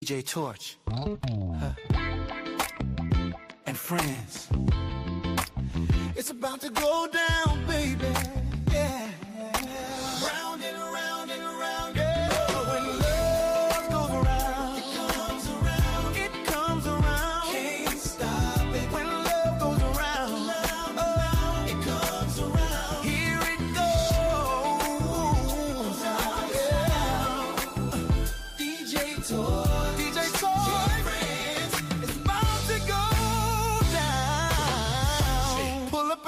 DJ Torch and friends. It's about to go down, baby. Yeah. Round and around and around. Yeah. Oh, when love goes around, it comes around. It comes around. Can't stop it. When love goes around, oh, it comes around. Here it goes. Yeah. DJ Torch.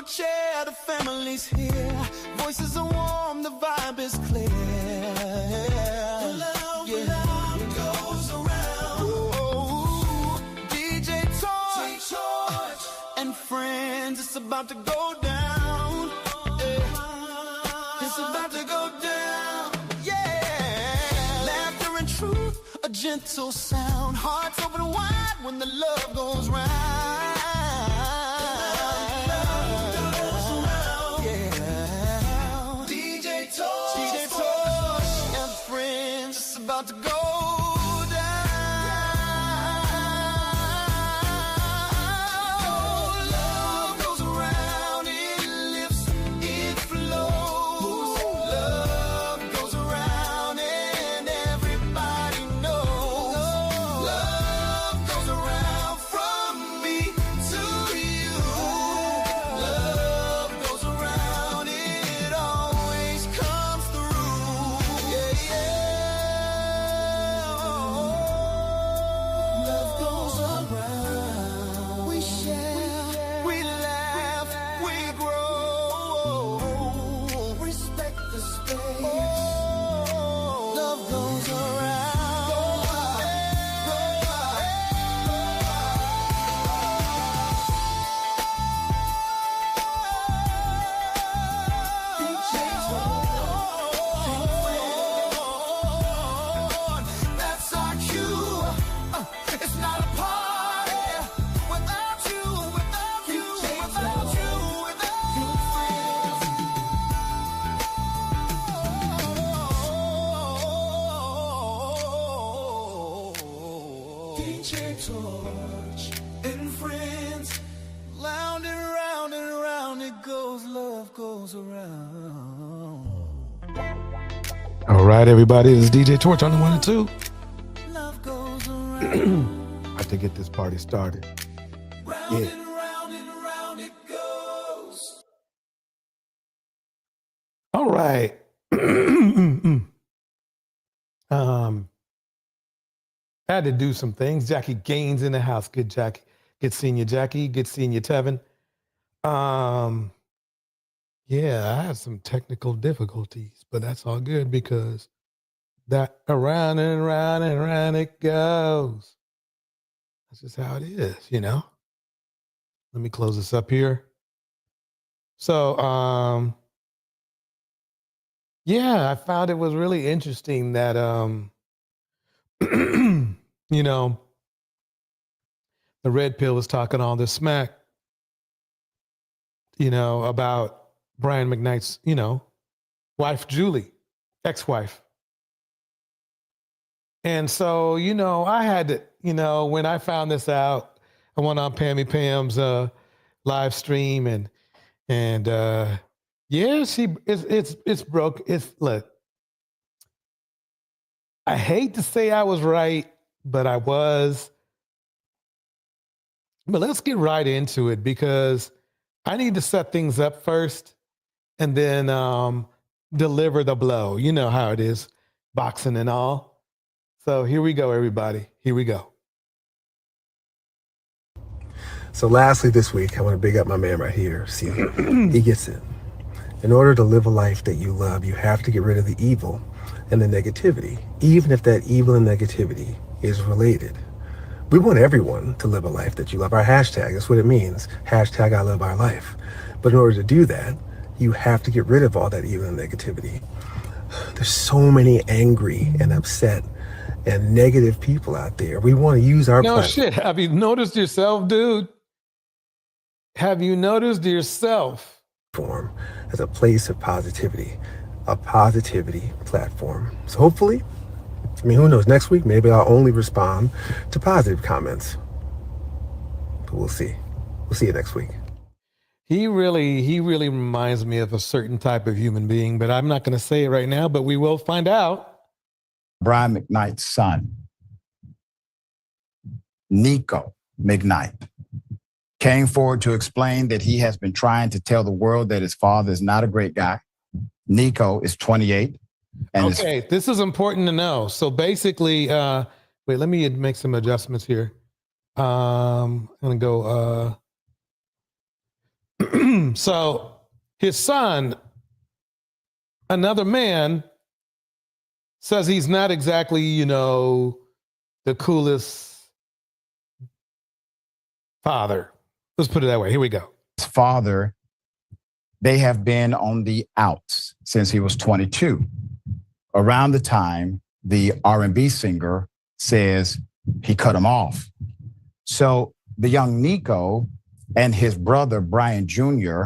Chair, the family's here. Voices are warm, the vibe is clear. Love, yeah. Love goes around. Ooh, DJ Torch and friends, it's about to go down. Yeah. It's about to go down. Yeah. Laughter and truth, a gentle sound. Hearts open wide when the love goes round. About to go down. Love goes around, it lifts, it flows. Love goes around and everybody knows. Love goes around from me to you. Love goes around, it always comes through. Yeah, yeah. Torch and friends, round and round it goes, love goes around. All right, everybody, this is DJ Torch on the 1 and 2. Love goes around. I have to get this party started. Round and round it goes. All right. Had to do some things. Jackie Gaines in the house. Good, Jackie. Good seeing you, Jackie. Good seeing you, Tevin. Yeah, I had some technical difficulties, but that's all good because that around and around and around it goes. That's just how it is, you know? Let me close this up here. So, yeah, I found it was really interesting that, you know, the red pill was talking all this smack, you know, about Brian Mcknight's, you know, wife, Julie, ex-wife. And so, you know, I had to, you know, when I found this out, I went on Pammy Pam's live stream and yeah, it's broke. Look, I hate to say I was right, but I was. But let's get right into it because I need to set things up first and then deliver the blow. You know how it is, boxing and all. So here we go, everybody. Here we go. So lastly this week, I want to big up my man right here. See, he gets it. In order to live a life that you love, you have to get rid of the evil and the negativity, even if that evil and negativity is related. We want everyone to live a life that you love. Our hashtag, that's what it means. Hashtag I love our life. But in order to do that, you have to get rid of all that evil and negativity. There's so many angry and upset and negative people out there. We want to use our platform. Shit. Have you noticed yourself, dude? Have you noticed yourself? As a place of positivity, a positivity platform. So hopefully I mean, who knows? Next week, maybe I'll only respond to positive comments. But we'll see. We'll see you next week. He really reminds me of a certain type of human being, but I'm not going to say it right now, but we will find out. Brian Mcknight's son, Nico Mcknight, came forward to explain that he has been trying to tell the world that his father is not a great guy. Nico is 28. And okay, this is important to know. So basically, wait, let me make some adjustments here. I'm going to go. So his son, another man, says he's not exactly, the coolest father. Let's put it that way. Here we go. his father, they have been on the outs since he was 22. Around the time the R&B singer says he cut him off. So the young Nico and his brother, Brian Jr.,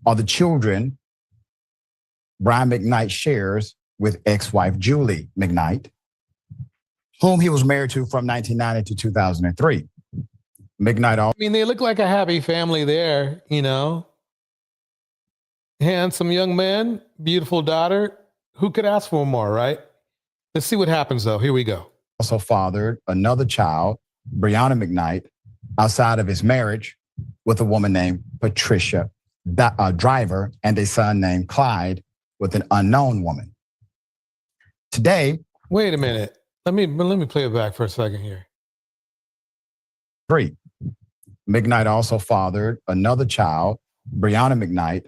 are the children Brian Mcknight shares with ex-wife Julie Mcknight, whom he was married to from 1990 to 2003. Mcknight I mean, they look like a happy family there, Handsome young man, beautiful daughter. Who could ask for more, right? Let's see what happens, though. Here we go. also fathered another child, Brianna Mcknight, outside of his marriage with a woman named Patricia Driver and a son named Clyde with an unknown woman. Today, wait a minute. Let me play it back for a second here. 3. Mcknight also fathered another child, Brianna Mcknight,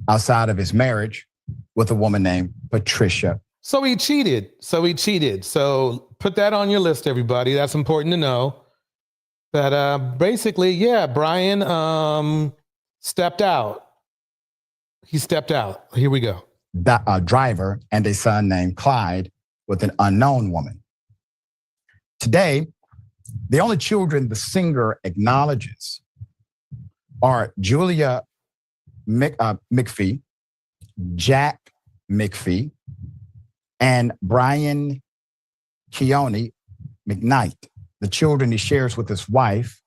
outside of his marriage with a woman named Patricia. So he cheated. So put that on your list, everybody. That's important to know. That basically, yeah, Brian stepped out. He stepped out. Here we go. Driver and a son named Clyde with an unknown woman. Today, the only children the singer acknowledges are Julia McPhee, Jack McPhee, and Brian Keone Mcknight, the children he shares with his wife,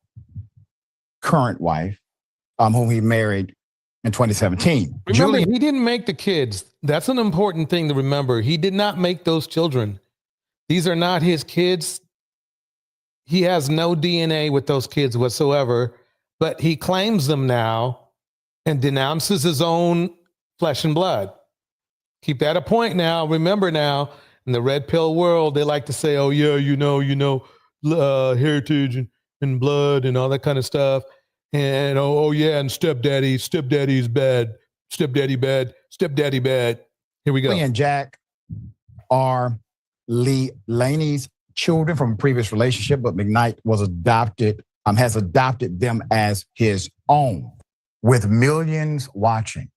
current wife, whom he married in 2017. Remember, he didn't make the kids. That's an important thing to remember. He did not make those children. These are not his kids. He has no DNA with those kids whatsoever, but he claims them now and denounces his own flesh and blood. Keep that a point now. Remember now, in the red pill world, they like to say, oh, yeah, heritage and blood and all that kind of stuff. And, oh yeah, and stepdaddy's bad. Stepdaddy bad. Here we go. Julie and Jack are Lee Laney's children from a previous relationship, but Mcknight has adopted them as his own, with millions watching.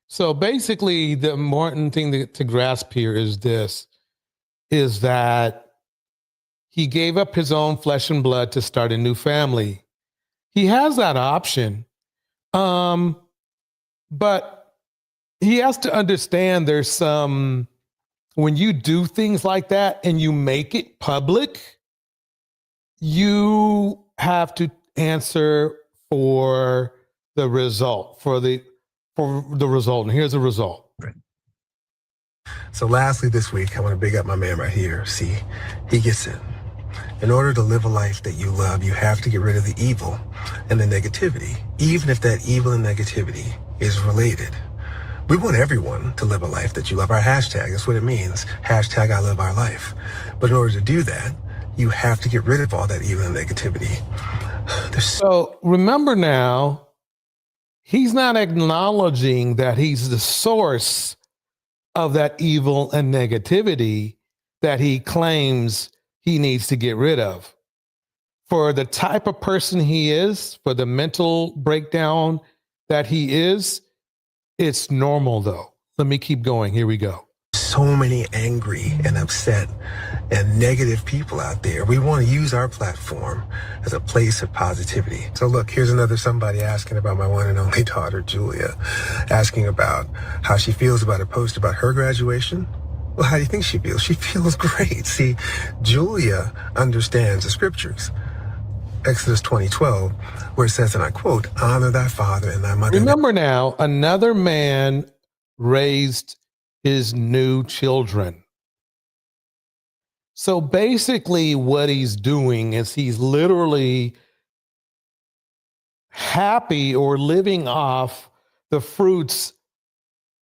So basically, the important thing to grasp here is that he gave up his own flesh and blood to start a new family. He has that option. But he has to understand there's some, when you do things like that and you make it public, you have to answer for the result, for the result. And here's the result. So lastly this week, I want to big up my man right here. See, he gets it. In order to live a life that you love, you have to get rid of the evil and the negativity, even if that evil and negativity is related. We want everyone to live a life that you love. Our hashtag, that's what it means. Hashtag I love our life. But in order to do that, you have to get rid of all that evil and negativity. So remember now, he's not acknowledging that he's the source of that evil and negativity that he claims he needs to get rid of. For the type of person he is, for the mental breakdown that he is, it's normal though. Let me keep going. Here we go. So many angry and upset and negative people out there. We want to use our platform as a place of positivity. So look, here's somebody asking about my one and only daughter, Julia, asking about how she feels about a post about her graduation Well, how do you think she feels? She feels great. See, Julia understands the scriptures. Exodus 20:12, where it says, and I quote, honor thy father and thy mother. Remember now, another man raised his new children. So basically, what he's doing is he's literally happy or living off the fruits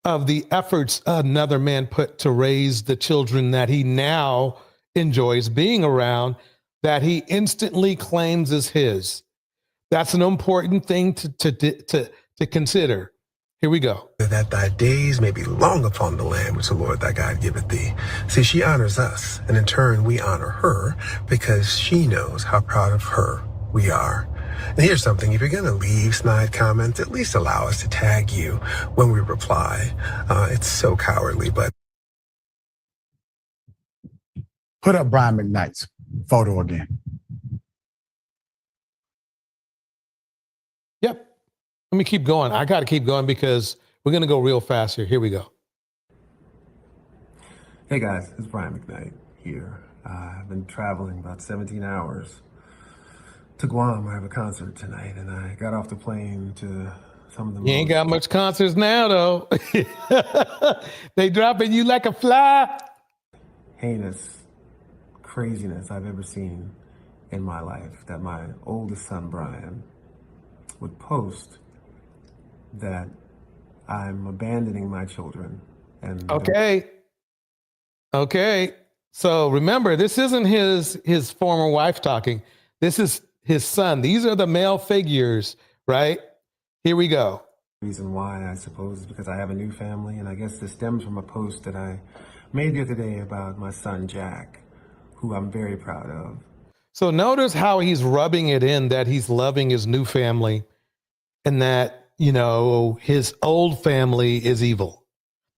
of the efforts another man put to raise the children that he now enjoys being around, that he instantly claims as his. That's an important thing to consider. Here we go. That thy days may be long upon the land which the Lord thy God giveth thee. See, she honors us, and in turn we honor her because she knows how proud of her we are. And here's something, if you're going to leave snide comments, at least allow us to tag you when we reply. It's so cowardly, but. Put up Brian Mcknight's photo again. Yep. Let me keep going. I got to keep going because we're going to go real fast here. Here we go. Hey guys, it's Brian Mcknight here. I've been traveling about 17 hours to Guam. I have a concert tonight, and I got off the plane to some of the. You ain't got much concerts now, though. They dropping you like a fly. Heinous craziness I've ever seen in my life. That my oldest son Brian would post that I'm abandoning my children. And okay. So remember, this isn't his former wife talking. This is his son. These are the male figures, right? Here we go. Reason why, I suppose, is because I have a new family, and I guess this stems from a post that I made the other day about my son Jack, who I'm very proud of. So notice how he's rubbing it in that he's loving his new family and that, you know, his old family is evil.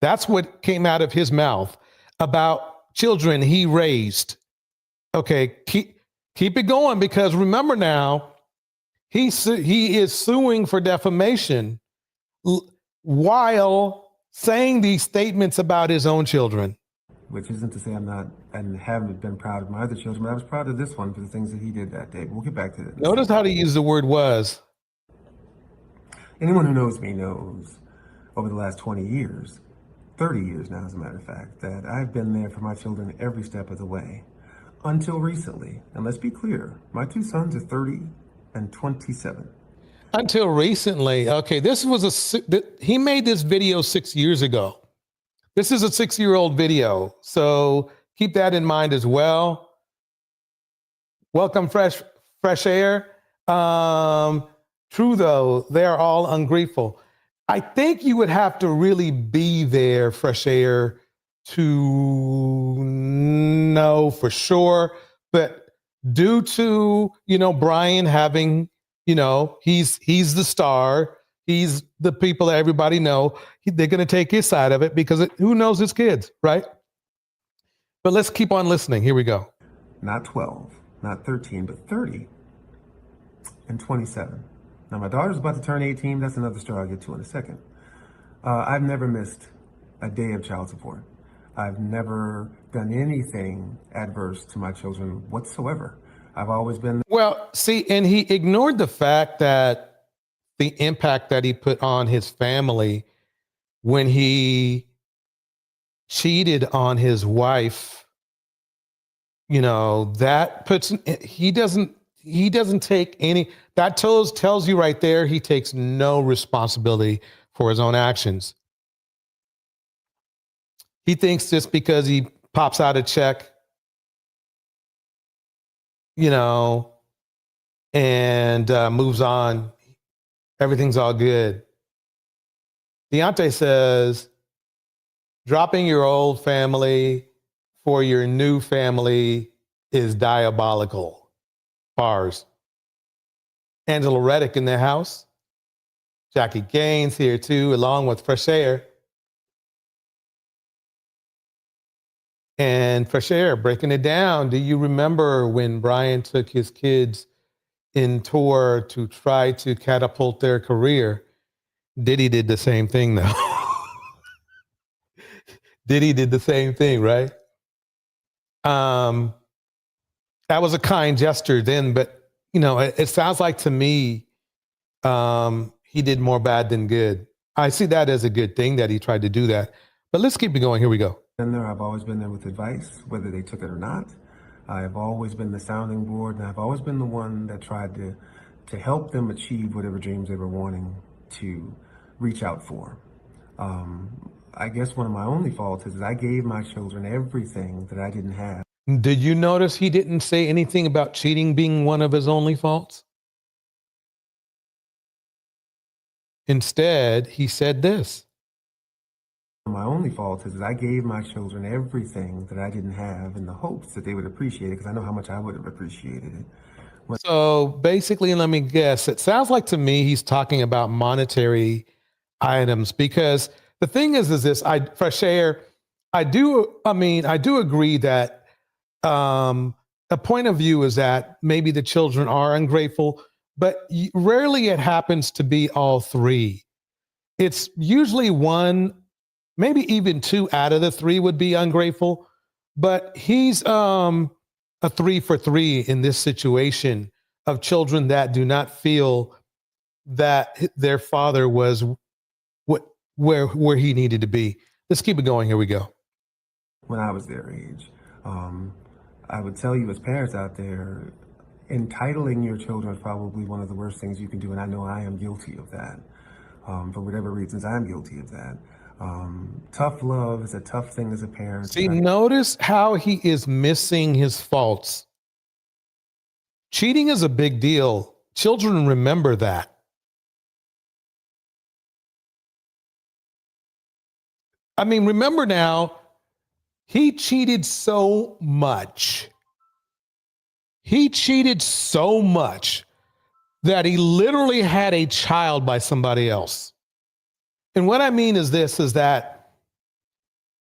That's what came out of his mouth about children he raised. Okay, keep it going, because remember now, he is suing for defamation while saying these statements about his own children. Which isn't to say I'm not and haven't been proud of my other children, but I was proud of this one for the things that he did that day. We'll get back to it. Notice how to use the word was. Anyone who knows me knows over the last 20 years, 30 years now, as a matter of fact, that I've been there for my children every step of the way until recently. And let's be clear, my two sons are 30 and 27. Until recently. Okay, he made this video 6 years ago. This is a 6-year-old video. So keep that in mind as well. Welcome, fresh air. True, though, they are all ungrateful. I think you would have to really be there, fresh air, to know for sure. But due to, Brian having, he's the star. He's the people that everybody know. They're going to take his side of it because who knows his kids, right? But let's keep on listening. Here we go. Not 12, not 13, but 30 and 27. Now, my daughter's about to turn 18. That's another story I'll get to in a second. I've never missed a day of child support. I've never done anything adverse to my children whatsoever. I've always been. Well, see, and he ignored the fact that the impact that he put on his family when he cheated on his wife, that puts, he doesn't take any, that tells you right there, he takes no responsibility for his own actions. He thinks just because he pops out a check, and moves on, everything's all good. Deontay says, dropping your old family for your new family is diabolical. Bars. Angela Reddick in the house. Jackie Gaines here too, along with Fresh Air. And Fresh Air, breaking it down. Do you remember when Brian took his kids in tour to try to catapult their career? Diddy did the same thing though. Diddy did the same thing, right? That was a kind gesture then, but it sounds like to me he did more bad than good. I see that as a good thing that he tried to do that. But let's keep it going. Here we go. I've always been there with advice, whether they took it or not. I've always been the sounding board, and I've always been the one that tried to help them achieve whatever dreams they were wanting to reach out for. I guess one of my only faults is I gave my children everything that I didn't have. Did you notice he didn't say anything about cheating being one of his only faults? Instead, he said this. My only fault is that I gave my children everything that I didn't have in the hopes that they would appreciate it, because I know how much I would have appreciated it. So basically, let me guess, it sounds like to me he's talking about monetary items, because the thing is this, fresh air, I do agree that a point of view is that maybe the children are ungrateful, but rarely it happens to be all three. It's usually one, maybe even two out of the three would be ungrateful, but he's a 3 for 3 in this situation of children that do not feel that their father was where he needed to be. Let's keep it going. Here we go. When I was their age, I would tell you as parents out there, entitling your children is probably one of the worst things you can do, and I know I am guilty of that. For whatever reasons, I'm guilty of that. Tough love is a tough thing as a parent. See, notice how he is missing his faults. Cheating is a big deal. Children remember that. I mean, remember now, he cheated so much. He cheated so much that he literally had a child by somebody else. And what I mean is this, is that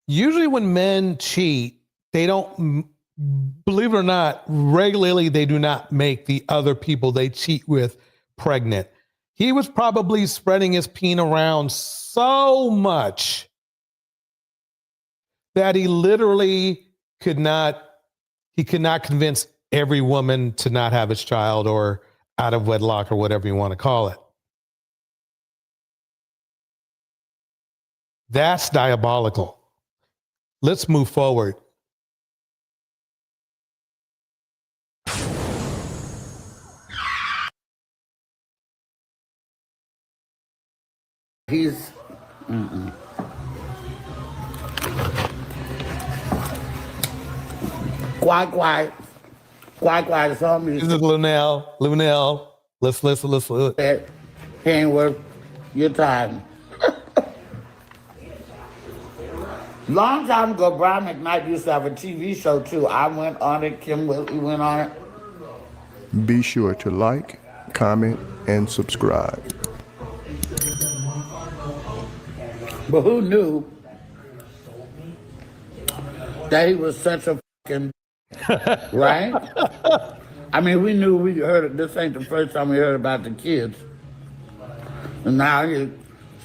usually when men cheat, they don't, believe it or not, regularly they do not make the other people they cheat with pregnant. He was probably spreading his peen around so much that he literally could not convince every woman to not have his child, or out of wedlock, or whatever you want to call it. That's diabolical. Let's move forward. He's quiet. So This is Lunel. Let's listen. He ain't worth your time. Long time ago, Brian Mcknight used to have a TV show too. I went on it. Kim Willie went on it. Be sure to like, comment, and subscribe. But who knew that he was such a fucking right? I mean, we heard it. This ain't the first time we heard about the kids. And now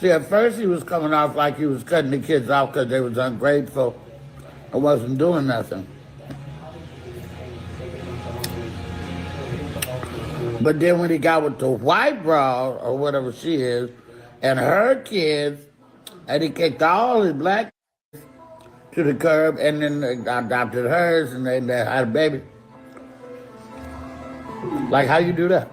at first he was coming off like he was cutting the kids off because they was ungrateful and wasn't doing nothing. But then when he got with the white broad, or whatever she is, and her kids, and he kicked all his black kids to the curb, and then they adopted hers, and they had a baby. Like, how you do that?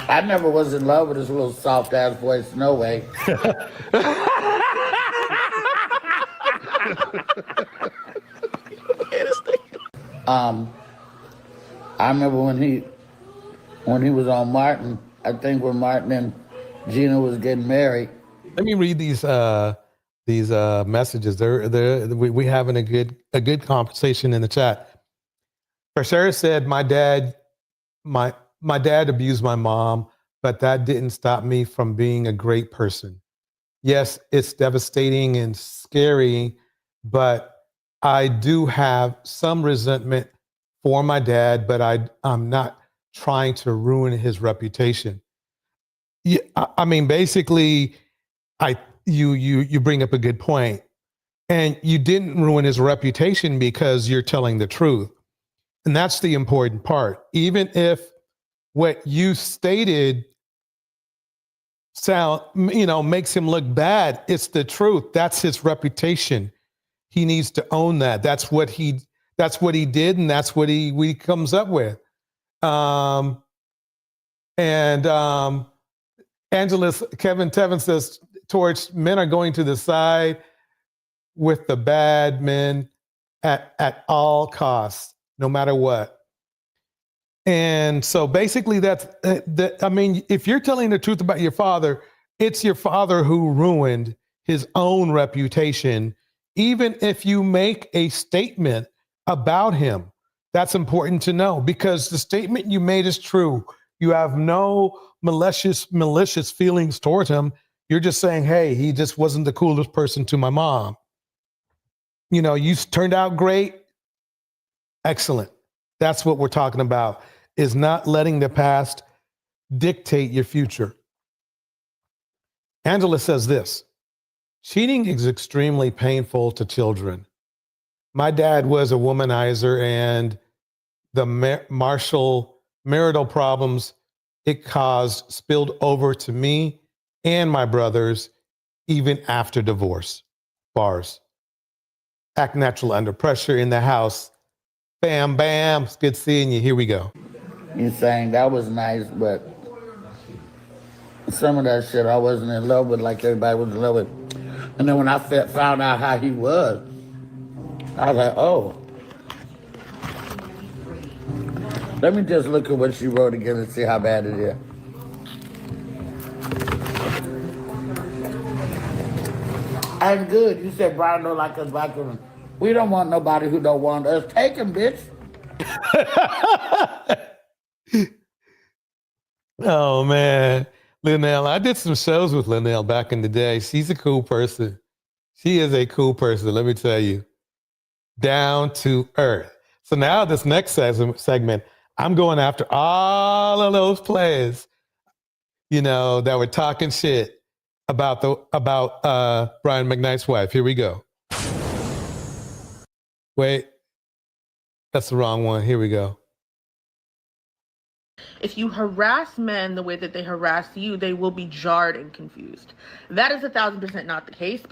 I never was in love with his little soft ass voice, no way. I remember when he was on Martin, I think when Martin and Gina was getting married. Let me read these messages. We having a good conversation in the chat. Farshara said, my dad abused my mom, but that didn't stop me from being a great person. Yes, it's devastating and scary, but I do have some resentment for my dad, but I'm not trying to ruin his reputation. Yeah, I mean, basically, You bring up a good point. And you didn't ruin his reputation because you're telling the truth. And that's the important part. Even if what you stated makes him look bad, it's the truth. That's his reputation. He needs to own that. That's what he did, and that's what he comes up with. Kevin Tevin says, Torch, men are going to the side with the bad men at all costs, no matter what. And so basically if you're telling the truth about your father, it's your father who ruined his own reputation. Even if you make a statement about him, that's important to know, because the statement you made is true. You have no malicious feelings towards him. You're just saying, hey, he just wasn't the coolest person to my mom. You turned out great. Excellent. That's what we're talking about, is not letting the past dictate your future. Angela says this: cheating is extremely painful to children. My dad was a womanizer, and the marital problems it caused spilled over to me and my brothers, even after divorce. Bars. Act natural under pressure in the house. Bam, bam. It's good seeing you. Here we go. You saying that was nice, but some of that shit I wasn't in love with like everybody was in love with. And then when I found out how he was, I was like, oh. Let me just look at what she wrote again and see how bad it is. That's good. You said Brian don't like us black women. We don't want nobody who don't want us. Take him, bitch. Oh, man. Linnell, I did some shows with Linnell back in the day. She's a cool person. She is a cool person, let me tell you. Down to earth. So now this next segment, I'm going after all of those players, that were talking shit about Brian Mcknight's wife. Here we go. Wait, that's the wrong one. Here we go. If you harass men the way that they harass you, they will be jarred and confused. That is 1,000% not the case.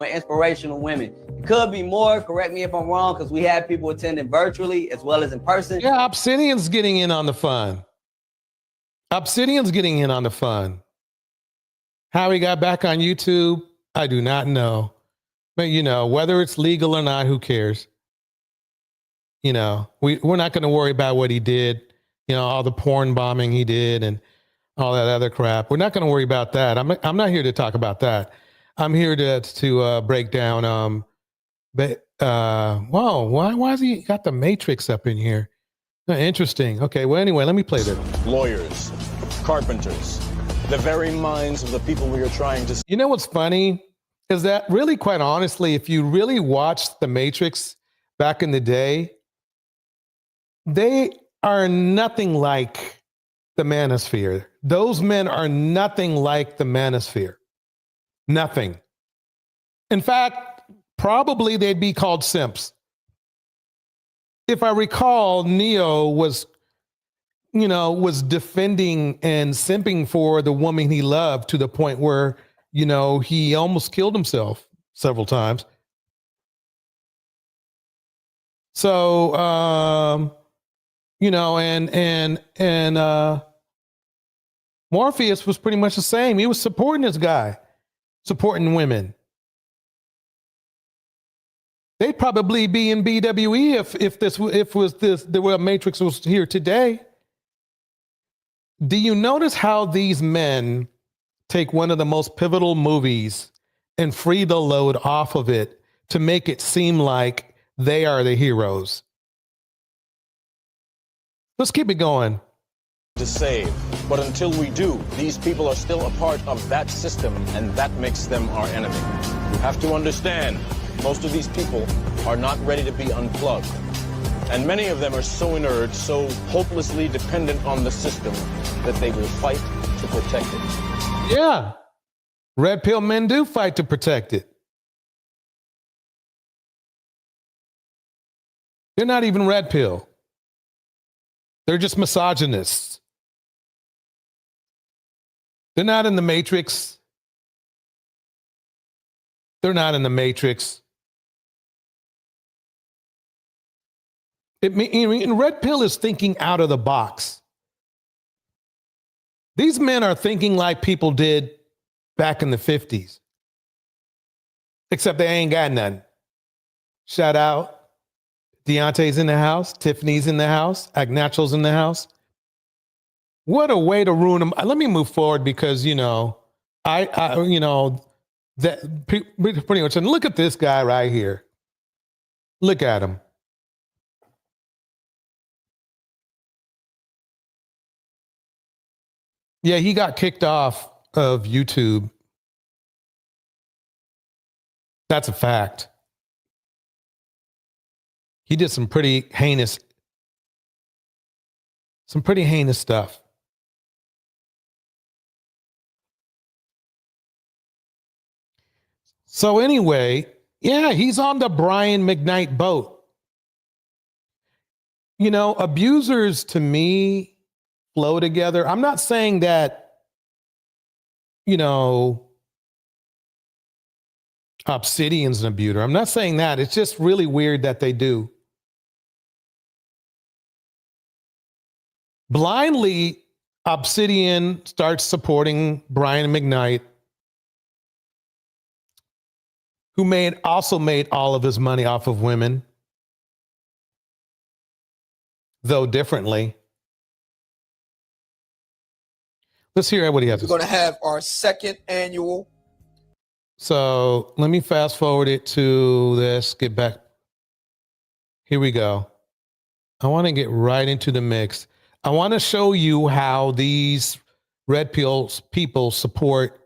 Inspirational women. It could be more, correct me if I'm wrong, because we have people attending virtually as well as in person. Yeah, Obsidian's getting in on the fun. How he got back on YouTube, I do not know. But, whether it's legal or not, who cares? We're not going to worry about what he did, all the porn bombing he did and all that other crap. We're not going to worry about that. I'm not here to talk about that. I'm here to break down. Whoa, why has he got the Matrix up in here? Interesting. Okay, well, anyway, let me play this. Lawyers, carpenters, the very minds of the people we are trying to... You know what's funny is that really, quite honestly, if you really watched the Matrix back in the day, they are nothing like the Manosphere. Those men are nothing like the Manosphere. Nothing. In fact, probably they'd be called simps. If I recall, Neo was defending and simping for the woman he loved to the point where, he almost killed himself several times. So, Morpheus was pretty much the same. He was supporting this guy. Supporting women. They'd probably be in BWE if the Matrix was here today. Do you notice how these men take one of the most pivotal movies and free the load off of it to make it seem like they are the heroes? Let's keep it going. To save. But until we do, these people are still a part of that system, and that makes them our enemy. You have to understand, most of these people are not ready to be unplugged. And many of them are so inert, so hopelessly dependent on the system, that they will fight to protect it. Yeah. Red pill men do fight to protect it. They're not even red pill. They're just misogynists. They're not in the Matrix. They're not in the Matrix. Red pill is thinking out of the box. These men are thinking like people did back in the 50s. Except they ain't got nothing. Shout out. Deontay's in the house. Tiffany's in the house. Agnaturo's in the house. What a way to ruin them. Let me move forward because, that pretty much. And look at this guy right here. Look at him. Yeah, he got kicked off of YouTube. That's a fact. He did some pretty heinous stuff. So anyway, yeah, he's on the Brian Mcknight boat. Abusers to me flow together. I'm not saying that, Obsidian's an abuser. I'm not saying that. It's just really weird that they do. Blindly, Obsidian starts supporting Brian Mcknight, who also made all of his money off of women, though differently. Let's hear what he has to say. We're going to have our second annual. So let me fast forward it to this. Get back. Here we go. I want to get right into the mix. I want to show you how these red pill people support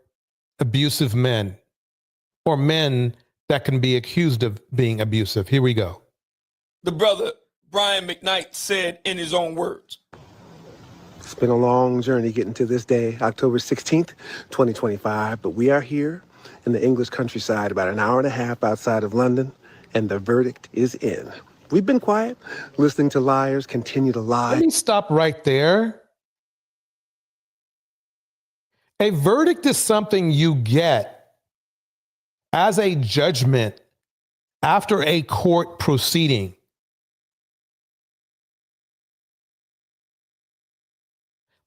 abusive men or men that can be accused of being abusive. Here we go. The brother Brian Mcknight said in his own words. It's been a long journey getting to this day, October 16th, 2025, but we are here in the English countryside, about an hour and a half outside of London, and the verdict is in. We've been quiet, listening to liars continue to lie. Let me stop right there. A verdict is something you get as a judgment after a court proceeding.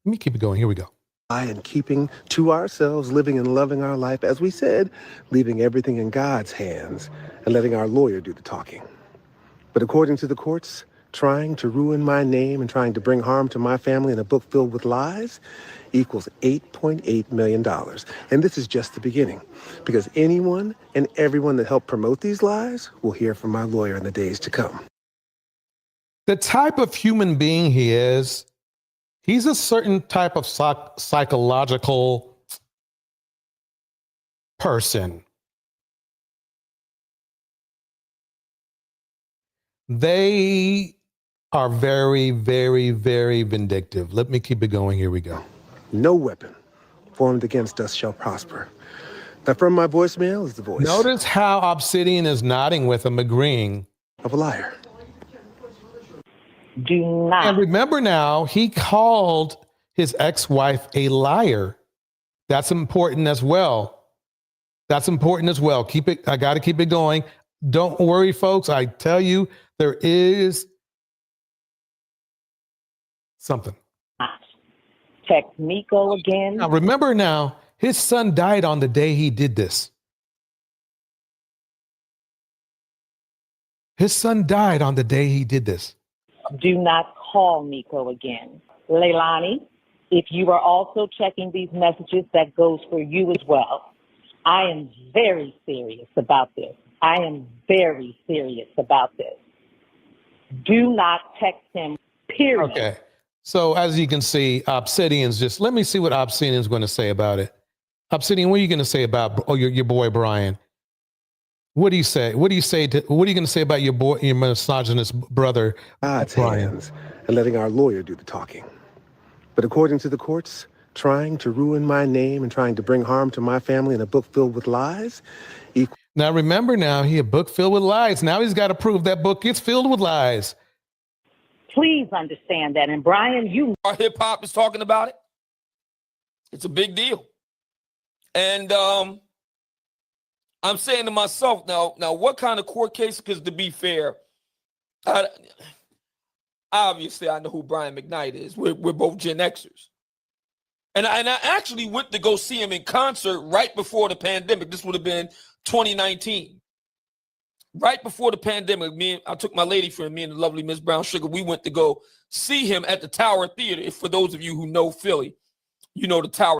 Let me keep it going. Here we go. And keeping to ourselves, living and loving our life, as we said, leaving everything in God's hands and letting our lawyer do the talking. But according to the courts, trying to ruin my name and trying to bring harm to my family in a book filled with lies equals $8.8 million. And this is just the beginning, because anyone and everyone that helped promote these lies will hear from my lawyer in the days to come. The type of human being he is, he's a certain type of psychological person. They are very, very, very vindictive. Let me keep it going. Here we go. No weapon formed against us shall prosper. Now, from my voicemail is the voice. Notice how Obsidian is nodding with him, agreeing. Of a liar. Do not. And remember now, he called his ex-wife a liar. That's important as well. That's important as well. Keep it. I got to keep it going. Don't worry, folks. I tell you, there is something. Text Miko again. Now, remember now, his son died on the day he did this. His son died on the day he did this. Do not call Miko again. Leilani, if you are also checking these messages, that goes for you as well. I am very serious about this. I am very serious about this. Do not text him, period. Okay. So as you can see, Obsidian's just, let me see what Obsidian's going to say about it. Obsidian, what are you going to say about your boy Brian? What do you say? What are you going to say about your misogynist brother, God's Brian? hands and letting our lawyer do the talking. But according to the courts, trying to ruin my name and trying to bring harm to my family in a book filled with lies. Now remember, he a book filled with lies. Now he's got to prove that book is filled with lies. Please understand that. And Brian, you Our hip hop is talking about it. It's a big deal. And I'm saying to myself now, what kind of court case? Because to be fair, obviously I know who Brian Mcknight is. We're both Gen Xers. And I actually went to go see him in concert right before the pandemic. This would have been 2019. Right before the pandemic, I took my lady friend, me and the lovely Miss Brown Sugar, we went to go see him at the Tower Theater. If for those of you who know Philly, you know the Tower.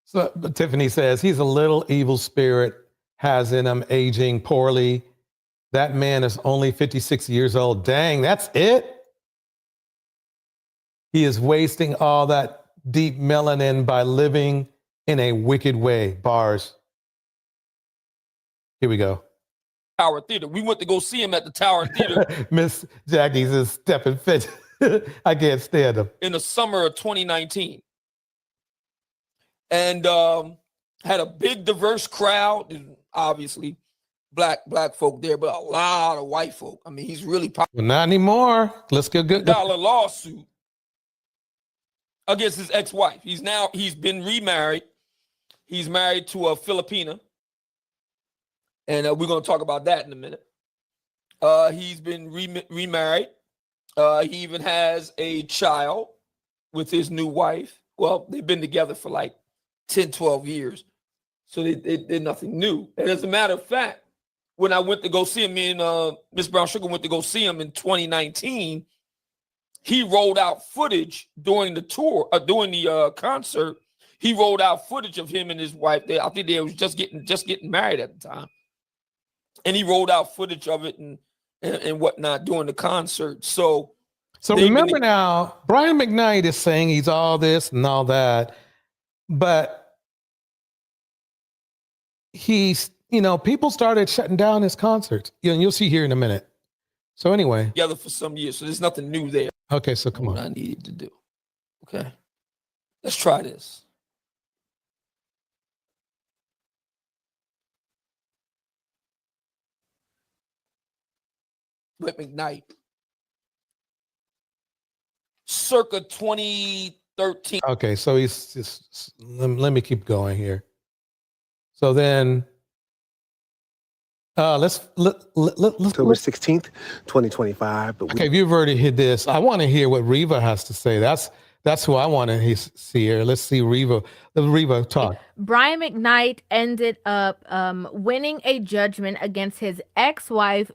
So Tiffany says he's a little evil spirit, has in him, aging poorly. That man is only 56 years old. Dang, that's it? He is wasting all that deep melanin by living in a wicked way. Bars. Here we go. Tower Theater. We went to go see him at the Tower Theater. Miss Jackie's is stepping fit. I can't stand him. In the summer of 2019. And had a big diverse crowd, obviously black folk there, but a lot of white folk. I mean, he's really popular. Well, not anymore. Let's get good. Dollar lawsuit against his ex-wife. He's been remarried. He's married to a Filipina. And we're going to talk about that in a minute. He's been remarried. He even has a child with his new wife. Well, they've been together for like 10, 12 years. So they're nothing new. And as a matter of fact, when I went to go see him, me and Miss Brown Sugar went to go see him in 2019, he rolled out footage during the tour, during the concert. He rolled out footage of him and his wife. I think they was just getting married at the time. And he rolled out footage of it and whatnot during the concert. So remember now, Brian Mcknight is saying he's all this and all that, but he's, people started shutting down his concerts. You'll see here in a minute. So anyway. Together for some years, so there's nothing new there. Okay, so come on. What I needed to do. Okay. Let's try this. With Mcknight. Circa 2013. Okay, so he's just, let me keep going here. So then, let's October 16th, 2025. Okay, if you've already hit this, I want to hear what Reva has to say. That's who I want to see here. Let's see Reva. Let Reva talk. Brian Mcknight ended up winning a judgment against his ex-wife,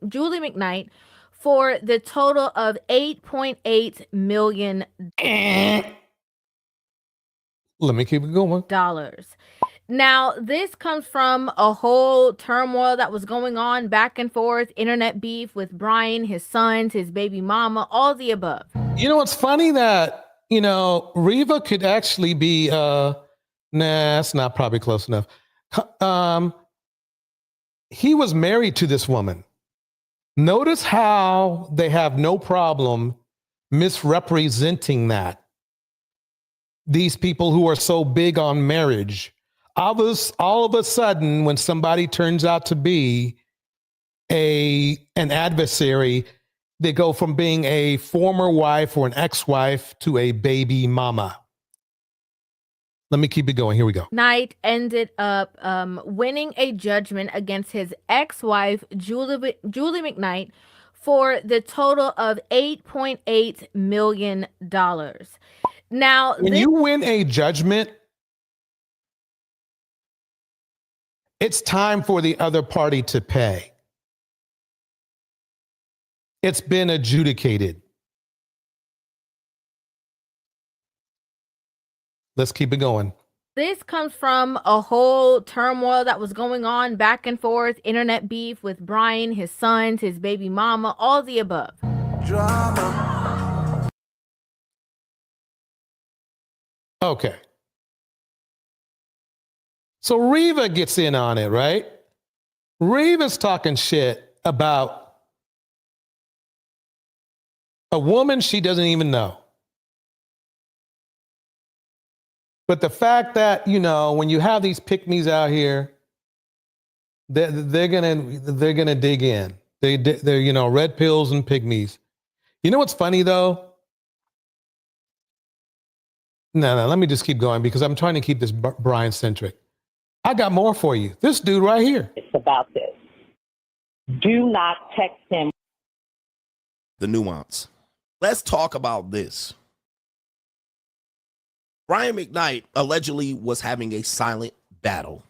Julie Mcknight, for the total of $8.8 million. Let me keep it going. Now, this comes from a whole turmoil that was going on back and forth, internet beef with Brian, his sons, his baby mama, all the above. It's funny that, Reva could actually be, it's not probably close enough. He was married to this woman. Notice how they have no problem misrepresenting that. These people who are so big on marriage. All of a sudden, when somebody turns out to be an adversary, they go from being a former wife or an ex-wife to a baby mama. Let me keep it going. Here we go. Knight ended up winning a judgment against his ex-wife, Julie Mcknight, for the total of $8.8 million. Now, when you win a judgment, it's time for the other party to pay. It's been adjudicated. Let's keep it going. This comes from a whole turmoil that was going on back and forth, internet beef with Brian, his sons, his baby mama, all the above. Drama. Okay. So Reva gets in on it, right? Reva's talking shit about A woman she doesn't even know. But the fact that, when you have these pick-me's out here, they're gonna dig in. They're red pills and pygmies. You know what's funny though? No, let me just keep going because I'm trying to keep this Brian centric. I got more for you. This dude right here. It's about this. Do not text him. The nuance. Let's talk about this. Brian Mcknight allegedly was having a silent battle,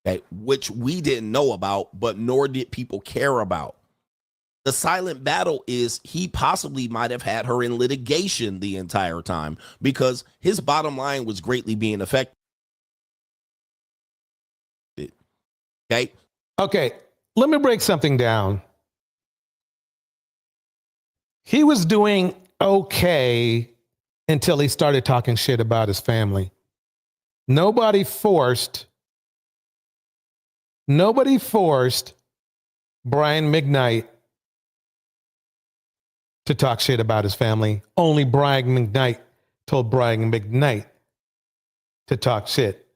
okay, which we didn't know about, but nor did people care about. The silent battle is he possibly might have had her in litigation the entire time because his bottom line was greatly being affected. Okay, let me break something down. He was doing okay until he started talking shit about his family. Nobody forced Brian Mcknight to talk shit about his family. Only Brian Mcknight told Brian Mcknight to talk shit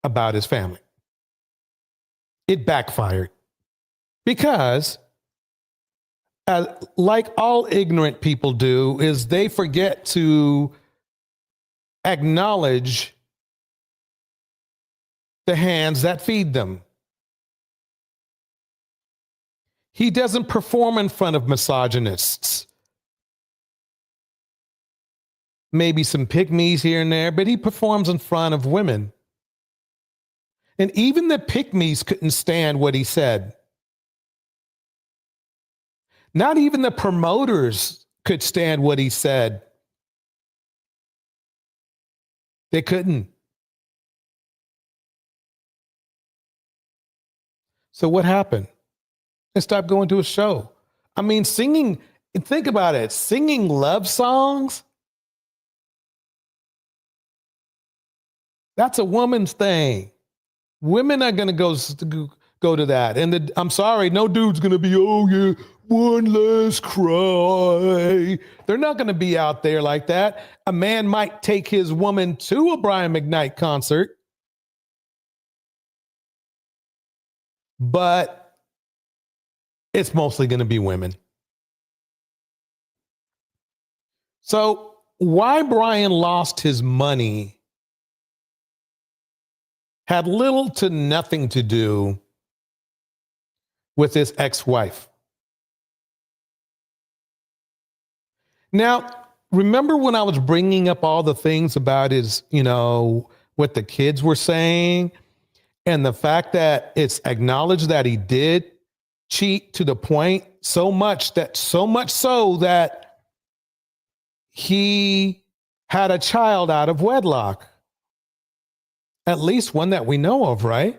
about his family. It backfired because, like all ignorant people do, is they forget to acknowledge the hands that feed them. He doesn't perform in front of misogynists. Maybe some pygmies here and there, but he performs in front of women. And even the pygmies couldn't stand what he said. Not even the promoters could stand what he said. They couldn't. So what happened? They stopped going to a show. I mean, singing, think about it, singing love songs. That's a woman's thing. Women are going to go to that. And I'm sorry, no dude's going to be, oh yeah, one last cry. They're not going to be out there like that. A man might take his woman to a Brian Mcknight concert, but it's mostly going to be women. So why Brian lost his money had little to nothing to do with his ex-wife. Now, remember when I was bringing up all the things about his, what the kids were saying, and the fact that it's acknowledged that he did cheat to the point so much so that he had a child out of wedlock. At least one that we know of, right?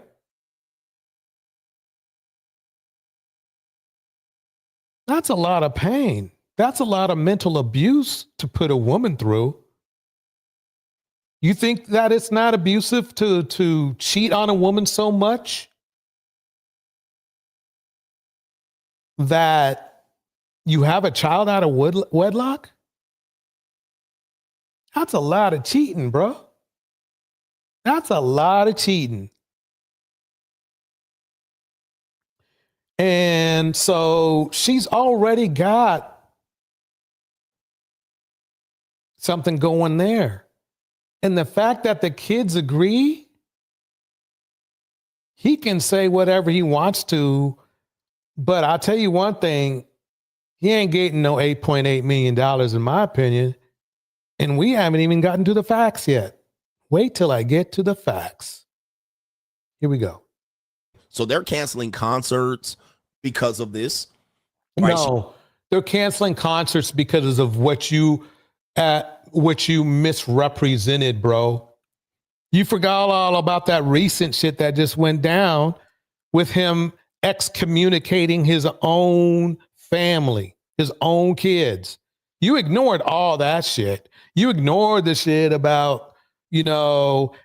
That's a lot of pain. That's a lot of mental abuse to put a woman through. You think that it's not abusive to cheat on a woman so much that you have a child out of wedlock? That's a lot of cheating, bro. That's a lot of cheating. And so she's already got something going there. And the fact that the kids agree, he can say whatever he wants to. But I'll tell you one thing, he ain't getting no $8.8 million in my opinion. And we haven't even gotten to the facts yet. Wait till I get to the facts. Here we go. So they're canceling concerts because of this? Right? No, they're canceling concerts because of what you misrepresented, bro. You forgot all about that recent shit that just went down with him excommunicating his own family, his own kids. You ignored all that shit. You ignored the shit about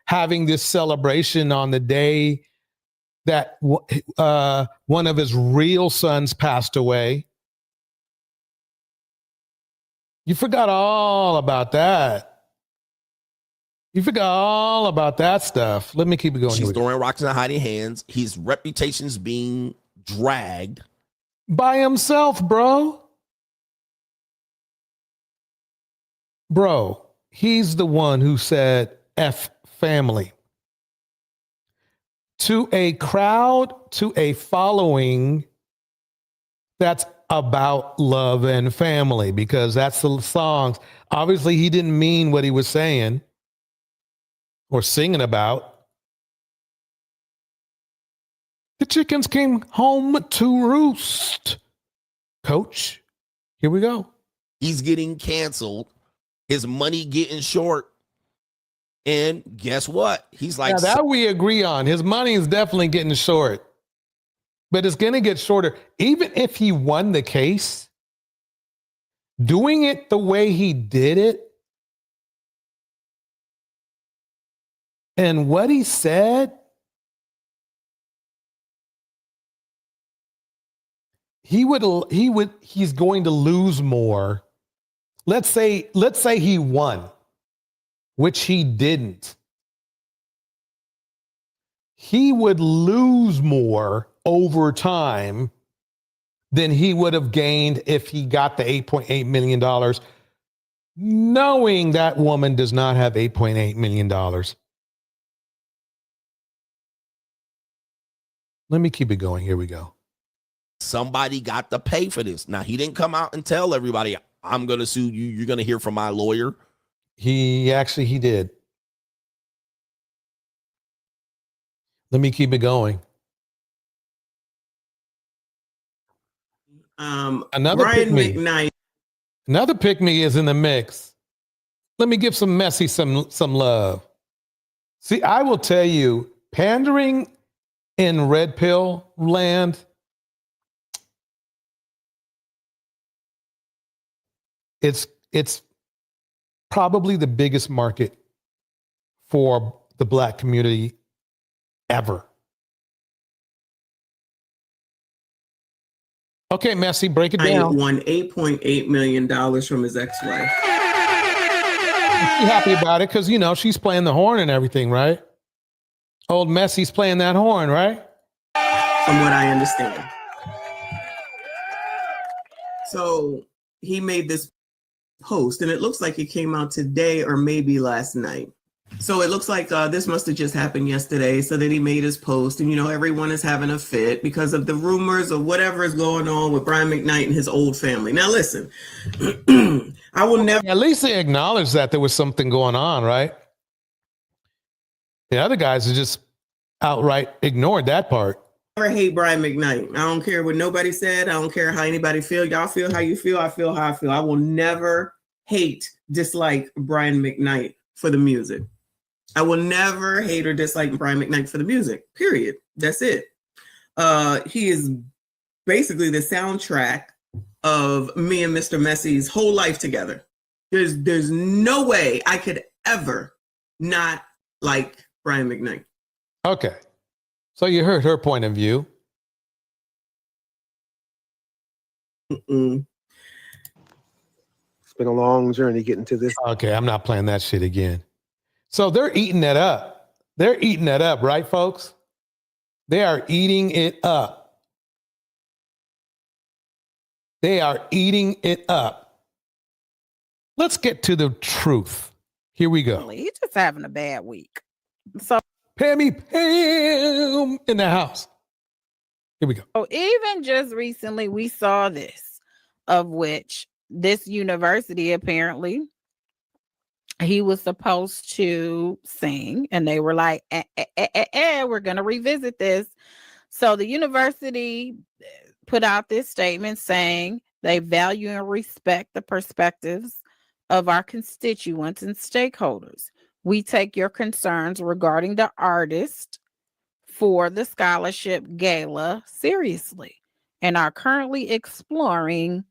having this celebration on the day that one of his real sons passed away. You forgot all about that. You forgot all about that stuff. Let me keep it going. She's throwing rocks and hiding hands. His reputation's being dragged. By himself, bro. Bro, he's the one who said F family. To a crowd, to a following that's about love and family, because that's the songs. Obviously, he didn't mean what he was saying or singing about. The chickens came home to roost. Coach, here we go. He's getting canceled. His money getting short. And guess what? He's like, now that we agree on. His money is definitely getting short. But it's going to get shorter. Even if he won the case, doing it the way he did it and what he said, he's going to lose more. Let's say he won, which he didn't. He would lose more over time than he would have gained if he got the $8.8 million, knowing that woman does not have $8.8 million. Let me keep it going. Here we go. Somebody got to pay for this. Now, he didn't come out and tell everybody, I'm going to sue you. You're going to hear from my lawyer. He did. Let me keep it going. Another Mcknight. Another pick me is in the mix. Let me give some Messi some love. See, I will tell you, pandering in red pill land, it's probably the biggest market for the Black community ever. Okay, Messi, break it down. Won $8.8 million from his ex-wife. She's happy about it because, she's playing the horn and everything, right? Old Messi's playing that horn, right? From what I understand. So he made this post, and it looks like it came out today or maybe last night. So it looks like this must have just happened yesterday. So then he made his post, and everyone is having a fit because of the rumors of whatever is going on with Brian Mcknight and his old family. Now listen, I will never. At least they acknowledged that there was something going on, right? The other guys are just outright ignored that part. Never hate Brian Mcknight. I don't care what nobody said. I don't care how anybody feel. Y'all feel how you feel. I feel how I feel. I will never dislike Brian Mcknight for the music. I will never hate or dislike Brian Mcknight for the music, period. That's it. He is basically the soundtrack of me and Mr. Messi's whole life together. There's no way I could ever not like Brian Mcknight. Okay. So you heard her point of view. It's been a long journey getting to this. Okay, I'm not playing that shit again. So they're eating that up. They're eating that up, right, folks? They are eating it up. They are eating it up. Let's get to the truth. Here we go. He's just having a bad week. So Pam in the house. Here we go. So even just recently, we saw this, of which this university apparently he was supposed to sing, and they were like, we're going to revisit this. So the university put out this statement saying they value and respect the perspectives of our constituents and stakeholders. We take your concerns regarding the artist for the scholarship gala seriously and are currently exploring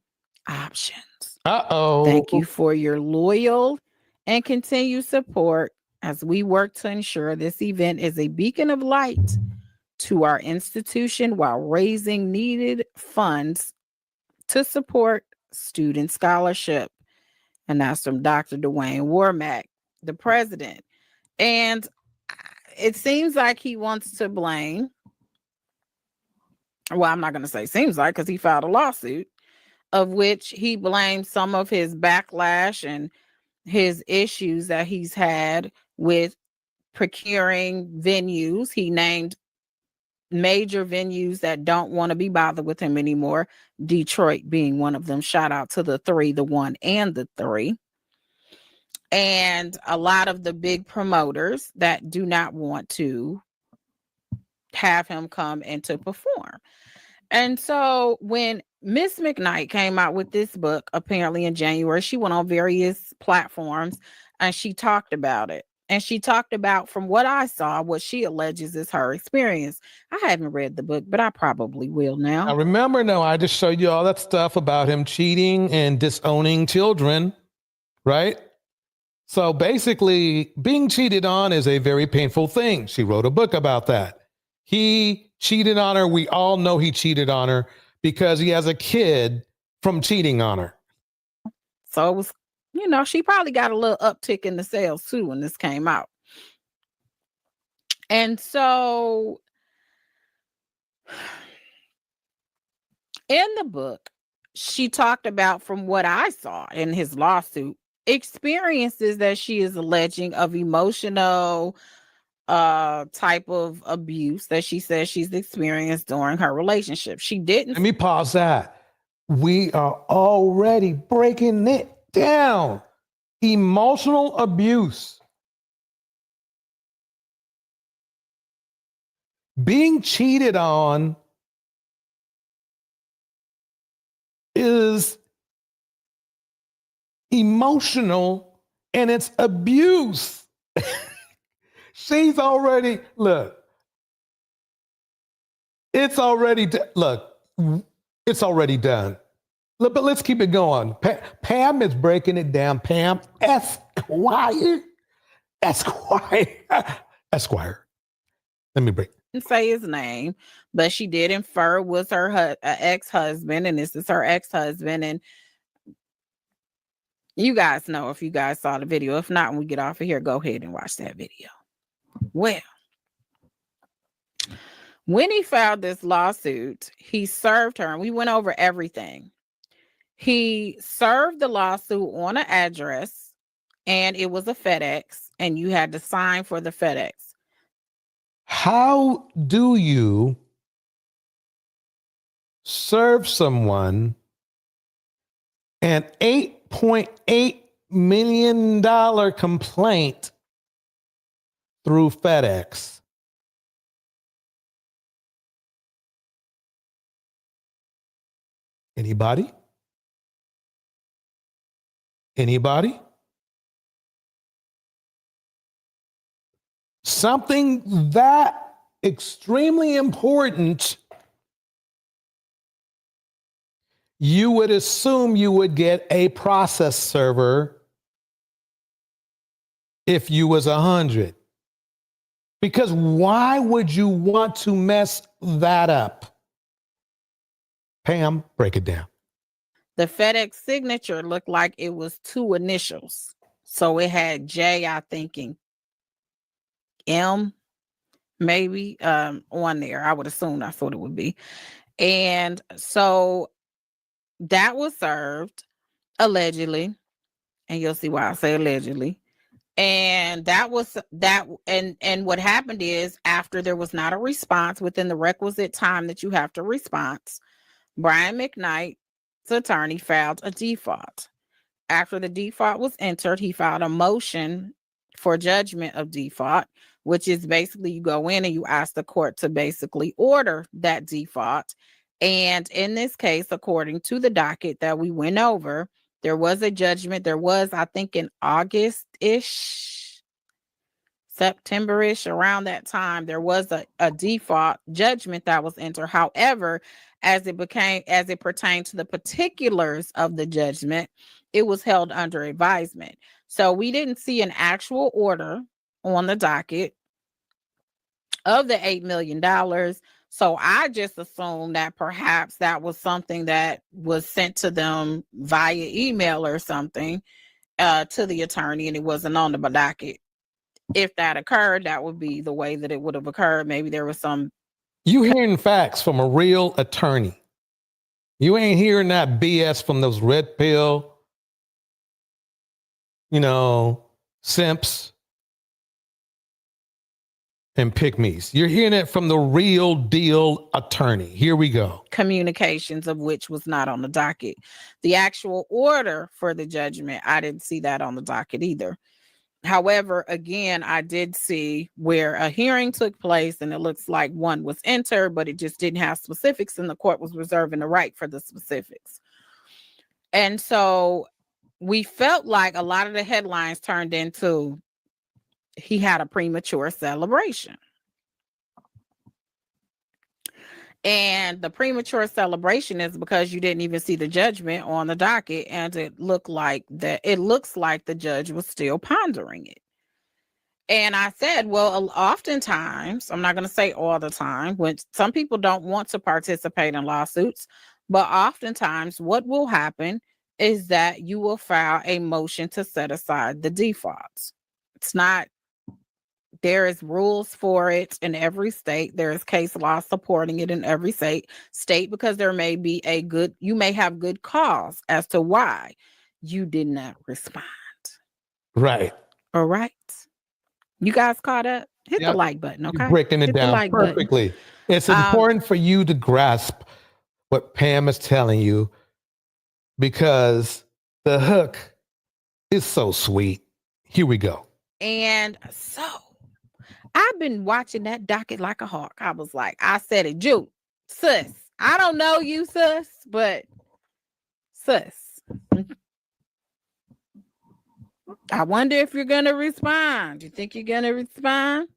options. Thank you for your loyal and continued support as we work to ensure this event is a beacon of light to our institution while raising needed funds to support student scholarship And that's from Dr. Dwayne Warmack, the president. And it seems like he wants to blame. Well, I'm not going to say seems like, because he filed a lawsuit of which he blames some of his backlash and his issues that he's had with procuring venues. He named major venues that don't want to be bothered with him anymore, Detroit being one of them. Shout out to the 3, the 1 and the 3. And a lot of the big promoters that do not want to have him come and to perform. And so when Miss Mcknight came out with this book, apparently in January, she went on various platforms and she talked about it. And she talked about, from what I saw, what she alleges is her experience. I haven't read the book, but I probably will now. I remember now, I just showed you all that stuff about him cheating and disowning children, right? So basically, being cheated on is a very painful thing. She wrote a book about that. He cheated on her. We all know he cheated on her because he has a kid from cheating on her. So it was, she probably got a little uptick in the sales too when this came out. And so in the book, she talked about, from what I saw in his lawsuit, experiences that she is alleging of emotional type of abuse that she says she's experienced during her relationship. She didn't. Let me pause that. We are already breaking it down. Emotional abuse. Being cheated on is emotional and it's abuse. She's already, look, it's already, it's already done. Look, but let's keep it going. Pam is breaking it down. Pam Esquire. Let me break. Didn't say his name, but she did infer it was her ex-husband, and this is her ex-husband. And you guys know, if you guys saw the video. If not, when we get off of here, go ahead and watch that video. Well, when he filed this lawsuit, he served her, and we went over everything. He served the lawsuit on an address, and it was a FedEx, and you had to sign for the FedEx. How do you serve someone an $8.8 million complaint through FedEx? Anybody? Anybody? Something that extremely important, you would assume you would get a process server if you was 100. Because why would you want to mess that up? Pam, break it down. The FedEx signature looked like it was 2 initials. So it had J, I thinking M, maybe on there. I would assume that's what it would be. And so that was served allegedly. And you'll see why I say allegedly. And that was that. And what happened is, after there was not a response within the requisite time that you have to respond, Brian Mcknight's attorney filed a default. After the default was entered, he filed a motion for judgment of default, which is basically you go in and you ask the court to basically order that default. And in this case, according to the docket that we went over, there was a judgment. There was, I think, in August-ish, September-ish, around that time, there was a default judgment that was entered. However, as it pertained to the particulars of the judgment, it was held under advisement. So we didn't see an actual order on the docket of the $8 million. So I just assumed that perhaps that was something that was sent to them via email or something. to the attorney, and it wasn't on the docket. If that occurred, that would be the way that it would have occurred. Maybe there was some. You hearing facts from a real attorney. You ain't hearing that BS from those red pill, simps and pick-me's. You're hearing it from the real deal attorney. Here we go. Communications of which was not on the docket. The actual order for the judgment, I didn't see that on the docket either. However, again, I did see where a hearing took place and it looks like one was entered, but it just didn't have specifics and the court was reserving the right for the specifics. And so we felt like a lot of the headlines turned into he had a premature celebration. And the premature celebration is because you didn't even see the judgment on the docket, and it looks like the judge was still pondering it. And I said, well, oftentimes, I'm not going to say all the time, when some people don't want to participate in lawsuits, but oftentimes what will happen is that you will file a motion to set aside the defaults. There is rules for it in every state. There is case law supporting it in every state because there may be you may have good cause as to why you did not respond. Right. All right. You guys caught up? Hit the like button, okay? You're breaking it down perfectly. Button. It's important for you to grasp what Pam is telling you because the hook is so sweet. Here we go. And so I've been watching that docket like a hawk. I said it, Jude, sis. I don't know you, sis, but sis. I wonder if you're going to respond. You think you're going to respond?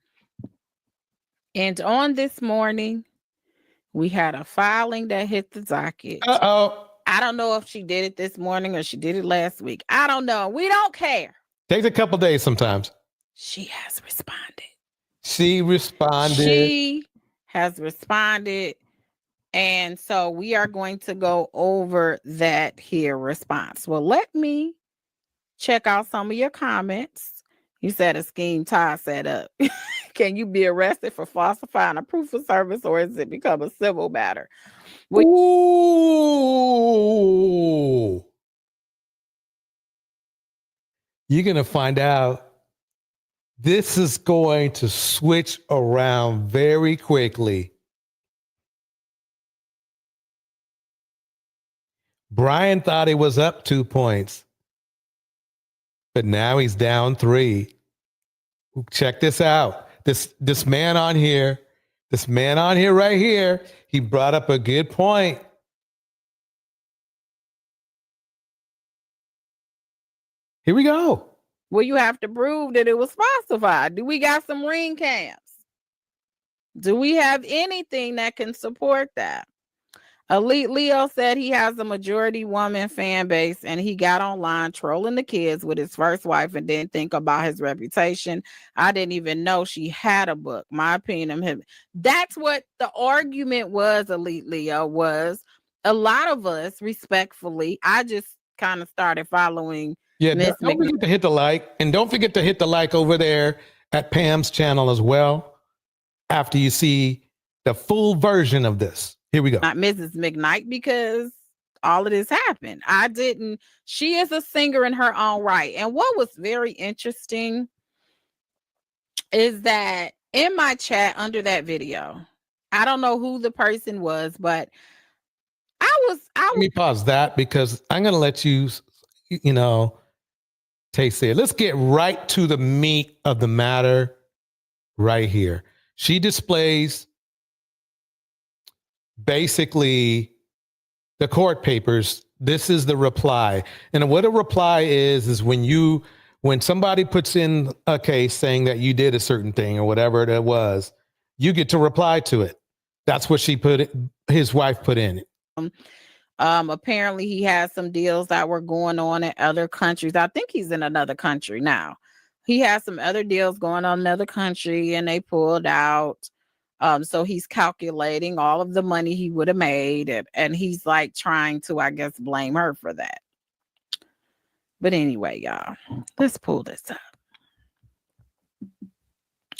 And on this morning, we had a filing that hit the docket. Uh-oh. I don't know if she did it this morning or she did it last week. I don't know. We don't care. Takes a couple days sometimes. She has responded. She has responded. And so we are going to go over that here response. Well, let me check out some of your comments. You said a scheme Todd set up. Can you be arrested for falsifying a proof of service, or is it become a civil matter? Ooh. You're going to find out. This is going to switch around very quickly. Brian thought he was up 2 points, but now he's down 3. Check this out. This man on here right here, he brought up a good point. Here we go. Well, you have to prove that it was falsified. Do we got some ring cams? Do we have anything that can support that? Elite Leo said he has a majority woman fan base and he got online trolling the kids with his first wife and didn't think about his reputation. I didn't even know she had a book. My opinion of him. That's what the argument was, Elite Leo, was a lot of us, respectfully, I just kind of started following. Yeah, don't forget to hit the like, and don't forget to hit the like over there at Pam's channel as well after you see the full version of this. Here we go. Not Mrs. Mcknight, because all of this happened. She is a singer in her own right. And what was very interesting is that in my chat under that video, I don't know who the person was, but Let me pause that because I'm going to let you, taste it. Let's get right to the meat of the matter right here. She displays basically the court papers. This is the reply. And what a reply is when somebody puts in a case saying that you did a certain thing or whatever it was, you get to reply to it. That's what his wife put in it. Apparently he has some deals that were going on in other countries. I think he's in another country now. He has some other deals going on in another country and they pulled out. So he's calculating all of the money he would have made and he's like trying to, I guess, blame her for that. But anyway, y'all, let's pull this up.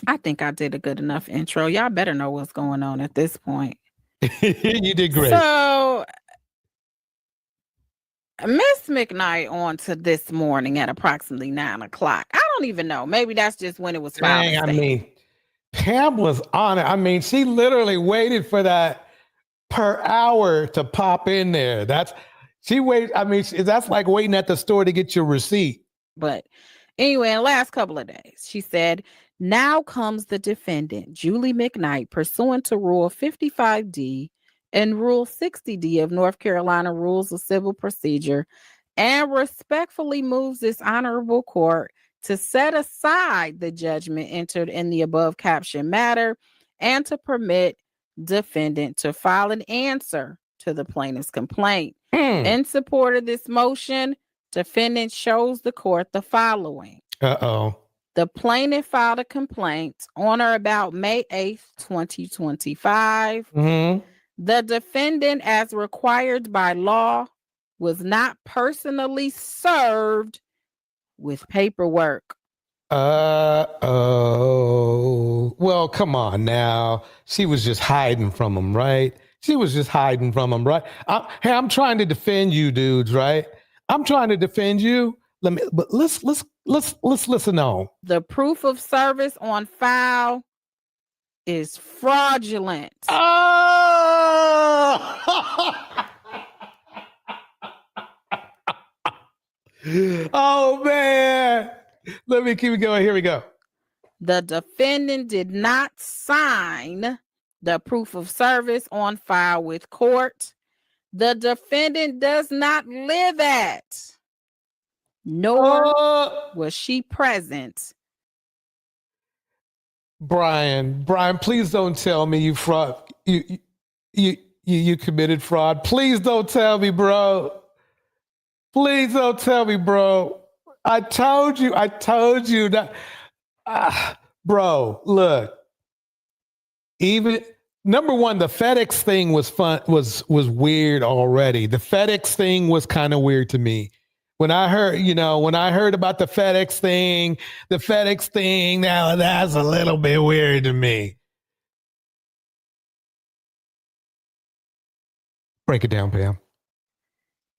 I think I did a good enough intro. Y'all better know what's going on at this point. You did great. So, Miss Mcknight on to this morning at approximately 9 o'clock. I don't even know. Maybe that's just when it was filed. Dang, I mean, Pam was on it. I mean, she literally waited for that per hour to pop in there. That's like waiting at the store to get your receipt. But anyway, in the last couple of days, she said, now comes the defendant, Julie Mcknight, pursuant to Rule 55D and Rule 60D of North Carolina Rules of Civil Procedure, and respectfully moves this honorable court to set aside the judgment entered in the above captioned matter and to permit defendant to file an answer to the plaintiff's complaint. In support of this motion, defendant shows the court the following. The plaintiff filed a complaint on or about May 8th, 2025. The defendant, as required by law, was not personally served with paperwork. Well, come on now. She was just hiding from him, right? Hey, I'm trying to defend you, dudes, right? I'm trying to defend you. Let's listen on. The proof of service on file is fraudulent. Oh man. Let me keep it going. Here we go. The defendant did not sign the proof of service on file with court. The defendant does not live at, nor was she present. Brian, please don't tell me you fraud. You committed fraud. Please don't tell me, bro. Please don't tell me, bro. I told you that. Bro, look. Even number one, the FedEx thing was was weird already. The FedEx thing was kind of weird to me. When I heard about the FedEx thing, now that's a little bit weird to me. Break it down, Pam.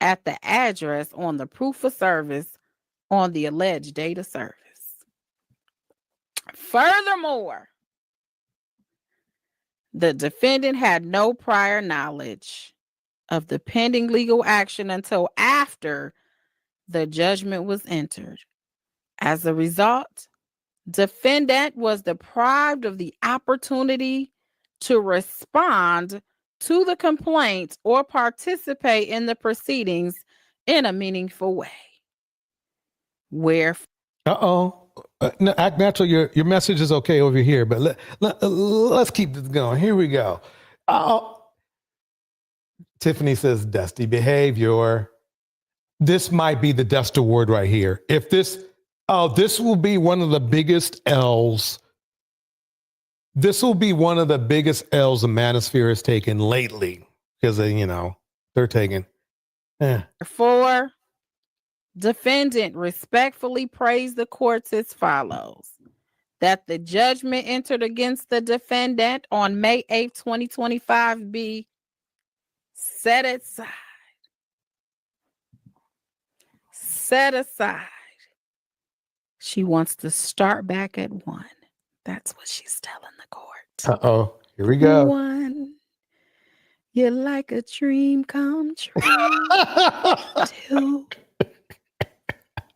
At the address on the proof of service on the alleged date of service. Furthermore, the defendant had no prior knowledge of the pending legal action until after the judgment was entered. As a result, defendant was deprived of the opportunity to respond to the complaint or participate in the proceedings in a meaningful way. Act natural. Your message is okay over here, but let's keep this going. Here we go. Tiffany says, dusty behavior. This might be the dust award right here. If this will be one of the biggest L's. This will be one of the biggest L's the manosphere has taken lately because they're taking. Therefore, defendant respectfully praised the courts as follows: that the judgment entered against the defendant on May 8th, 2025 be set aside. Set aside. She wants to start back at 1. That's what she's telling the court. Here we go. 1, you're like a dream come true. 2,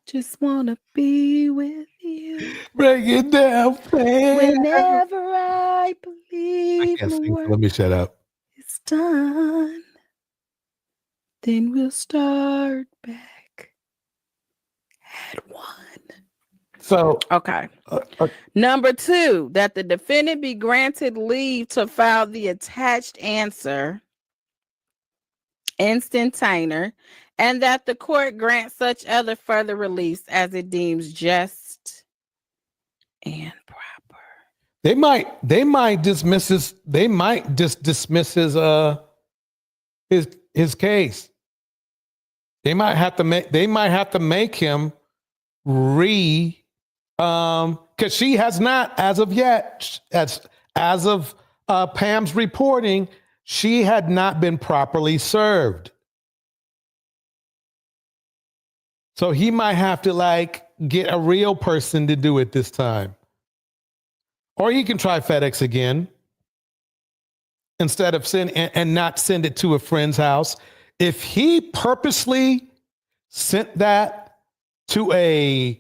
just wanna be with you. Break it down, man. Whenever I believe Let me shut up. It's done, then we'll start back at 1. So, okay. Number 2, that the defendant be granted leave to file the attached answer instantaneous, and that the court grant such other further reliefs as it deems just and proper. They might dismiss his. They might just dismiss his case. They might have to make him because she has not, as of yet, as of Pam's reporting, she had not been properly served. So he might have to like get a real person to do it this time. Or he can try FedEx again instead of send and not send it to a friend's house. If he purposely sent that to an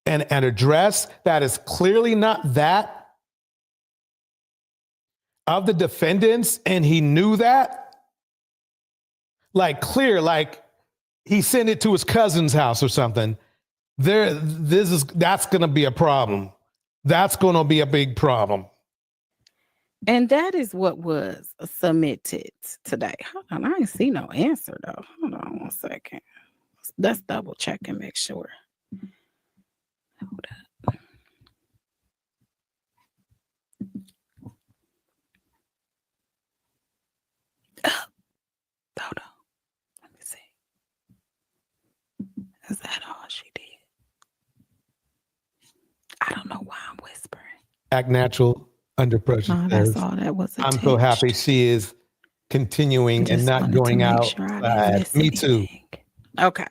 address that is clearly not that of the defendants, and he knew that, like he sent it to his cousin's house or something, that's going to be a problem. That's going to be a big problem. And that is what was submitted today. Hold on, I ain't see no answer though. Hold on one second. Let's double check and make sure. Hold up. Hold on. Let me see. Is that all she did? I don't know why I'm whispering. Act natural under pressure. No, that's all that was. I'm so happy she is continuing and not going out. Sure I didn't miss Me too. Okay.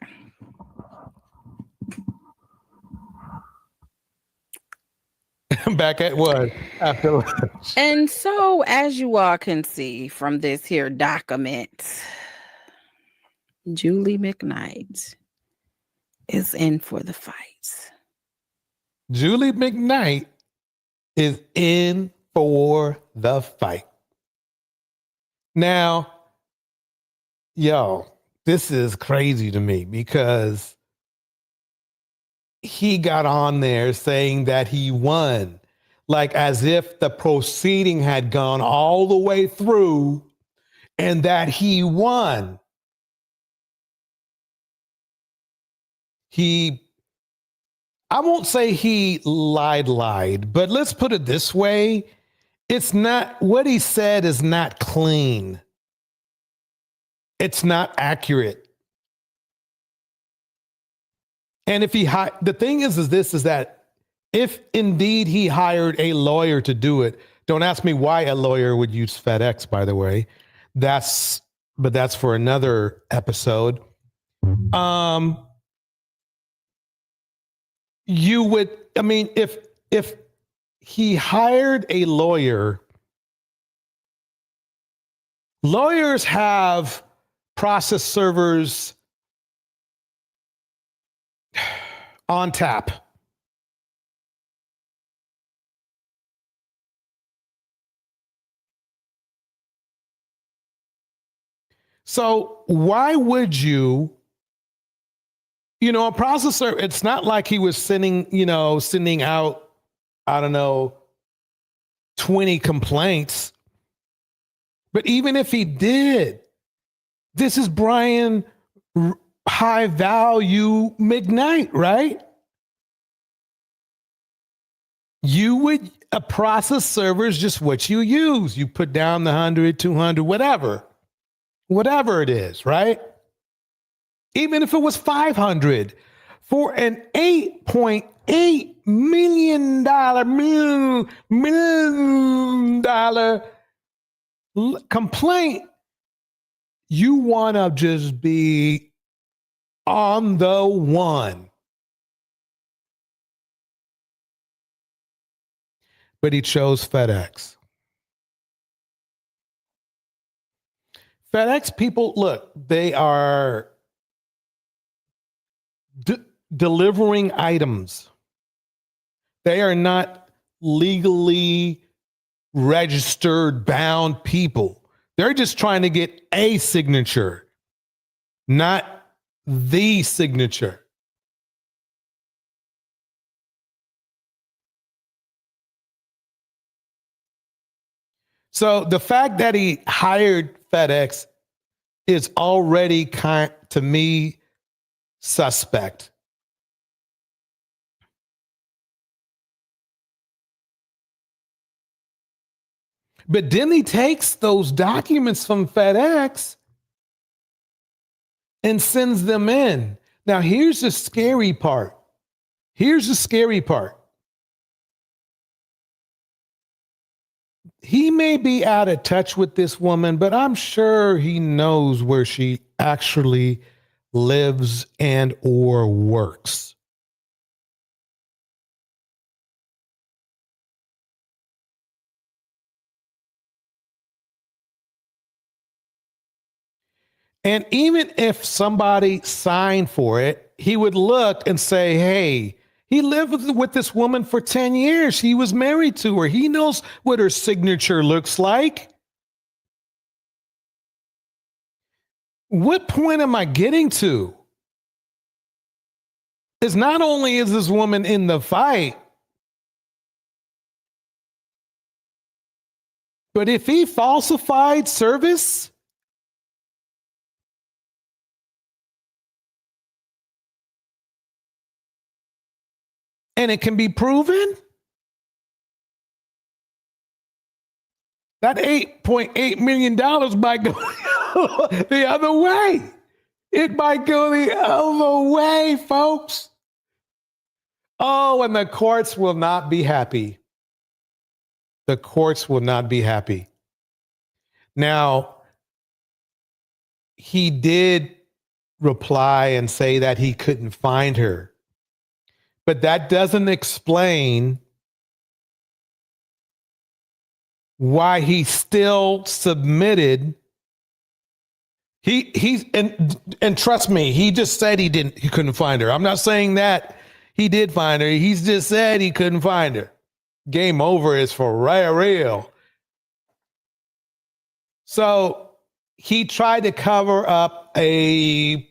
Back at what? After lunch. And so, as you all can see from this here document, Julie Mcknight is in for the fight. Julie Mcknight is in for the fight. Now, yo, this is crazy to me because he got on there saying that he won, like as if the proceeding had gone all the way through and that he won. I won't say he lied, but let's put it this way. It's not, what he said is not clean. It's not accurate. And if the thing is that if indeed he hired a lawyer to do it, don't ask me why a lawyer would use FedEx, by the way. But that's for another episode. You would, I mean, if he hired a lawyer, lawyers have process servers on tap. So why would you, a processor, it's not like he was sending out, I don't know, 20 complaints. But even if he did, this is Brian high value Mcknight, right? A process server is just what you use. You put down the 100, 200, whatever it is, right? Even if it was 500 for an $8.8 million complaint, you want to just be on the one. But he chose FedEx. FedEx people, look, they are delivering items. They are not legally registered, bound people. They're just trying to get a signature, not the signature. So the fact that he hired FedEx is already to me, suspect. But then he takes those documents from FedEx and sends them in. Now, here's the scary part. Here's the scary part. He may be out of touch with this woman, but I'm sure he knows where she actually lives and or works. And even if somebody signed for it, he would look and say, hey, he lived with this woman for 10 years. He was married to her. He knows what her signature looks like. What point am I getting to? Is not only is this woman in the fight, but if he falsified service, and it can be proven, that $8.8 million might go the other way. It might go the other way, folks. Oh, and the courts will not be happy. The courts will not be happy. Now, he did reply and say that he couldn't find her. But that doesn't explain why he still submitted. He's and trust me, he just said he couldn't find her. I'm not saying that he did find her. He's just said he couldn't find her. Game over is for real. So he tried to cover up a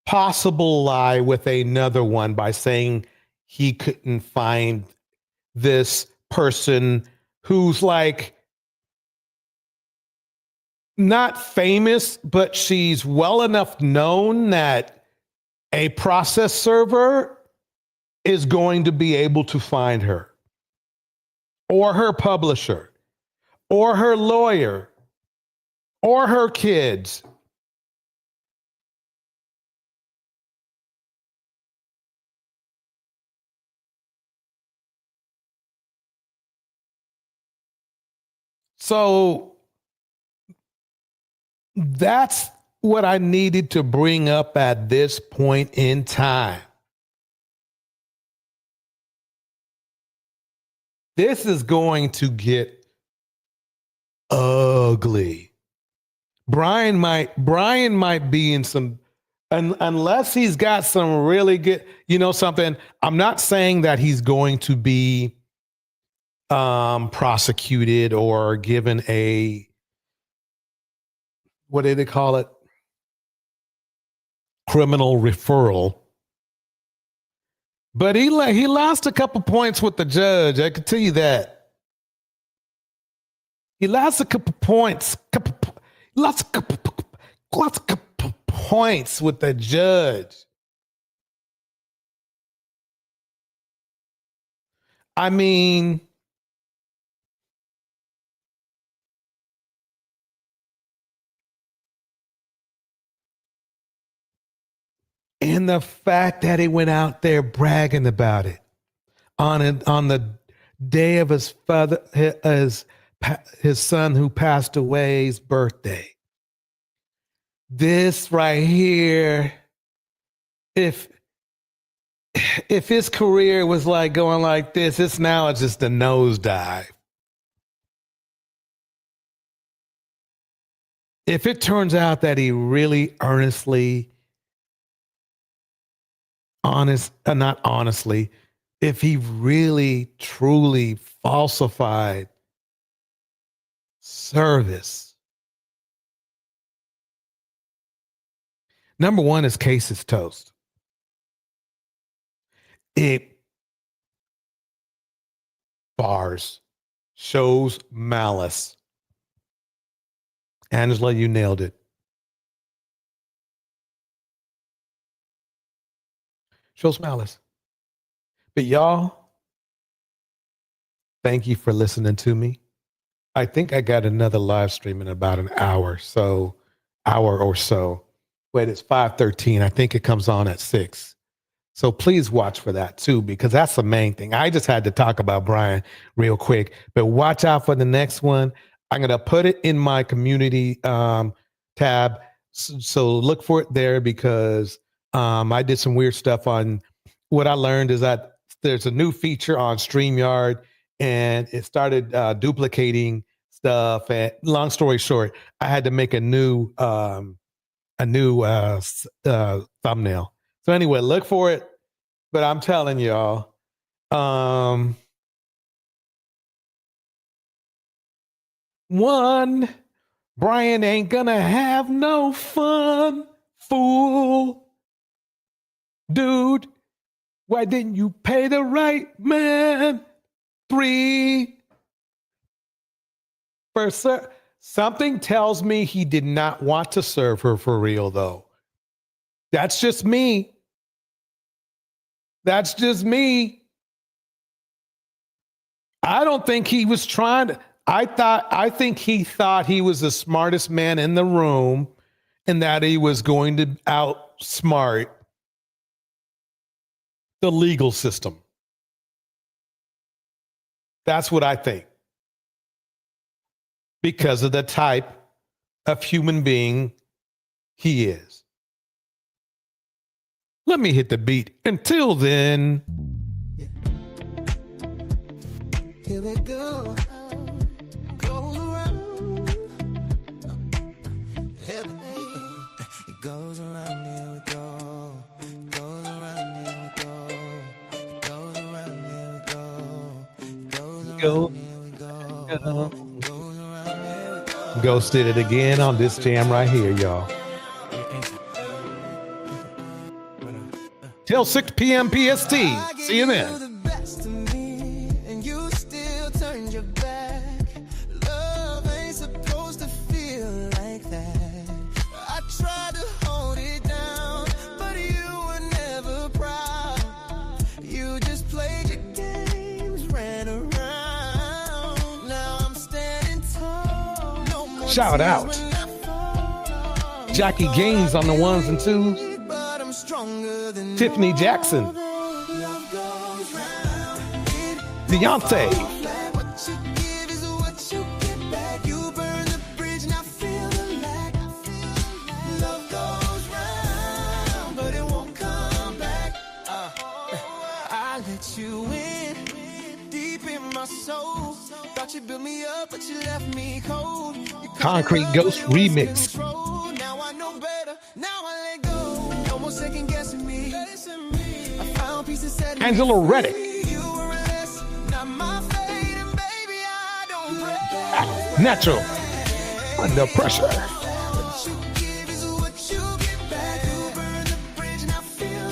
possible lie with another one by saying he couldn't find this person who's like not famous, but she's well enough known that a process server is going to be able to find her, or her publisher, or her lawyer, or her kids. So that's what I needed to bring up at this point in time. This is going to get ugly. Brian might be in some, unless he's got some really good, something. I'm not saying that he's going to be prosecuted or given a, what do they call it? Criminal referral. But he lost a couple points with the judge. I can tell you that. He lost a couple points. Lots of points with the judge. I mean, and the fact that he went out there bragging about it on the day of his father, his son who passed away's birthday. This right here, if his career was like going like this, it's just a nosedive. If it turns out that he really earnestly, not honestly, if he really truly falsified service, number one, his case is toast. It shows malice. Angela, you nailed it. Shows malice. But y'all, thank you for listening to me. I think I got another live stream in about an hour or so. Wait, it's 5:13. I think it comes on at 6. So please watch for that too, because that's the main thing. I just had to talk about Brian real quick, but watch out for the next one. I'm going to put it in my community tab. So look for it there, because I did some weird stuff on what I learned is that there's a new feature on StreamYard, and it started duplicating stuff. And long story short, I had to make a new thumbnail. So anyway, look for it. But I'm telling y'all, one, Brian ain't gonna have no fun, fool. Dude, why didn't you pay the right man? 3, something tells me he did not want to serve her for real, though. That's just me. That's just me. I don't think he was trying to. I think he thought he was the smartest man in the room, and that he was going to outsmart the legal system. That's what I think. Because of the type of human being he is. Let me hit the beat. Until then. Here we go. Goes around. It goes around, here we go. Goes around, here we go. Goes around, here we go. Goes around, here we go. Goes around, here we go. Ghost did it again on this jam right here, y'all. Till 6 p.m. PST. See you then. Shout out. Jackie Gaines on the 1s and 2s. Tiffany Jackson. Deontay. I let you in deep in my soul. Thought you built me up, but you left me cold. Concrete Ghost Remix. Now I know better. Now I let go. No more second guessing me. I found peace and said Angela Reddick. you were less, not my fate, and baby I don't pray. Natural. Under pressure. What you give is what you get back. You burn the bridge, now feel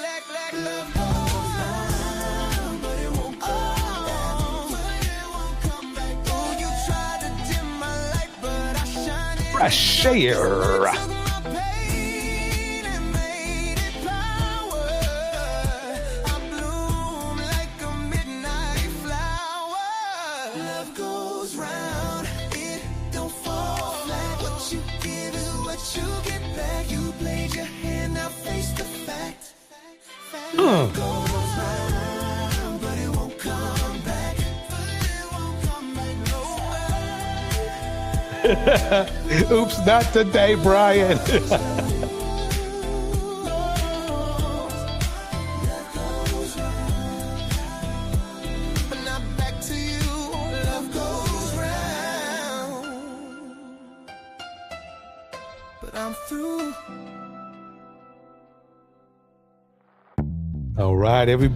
like love goes on, but it won't come back. Oh, you tried to dim my light, but I shine it. Fresh air. Oops, not today, Brian. All right, everybody.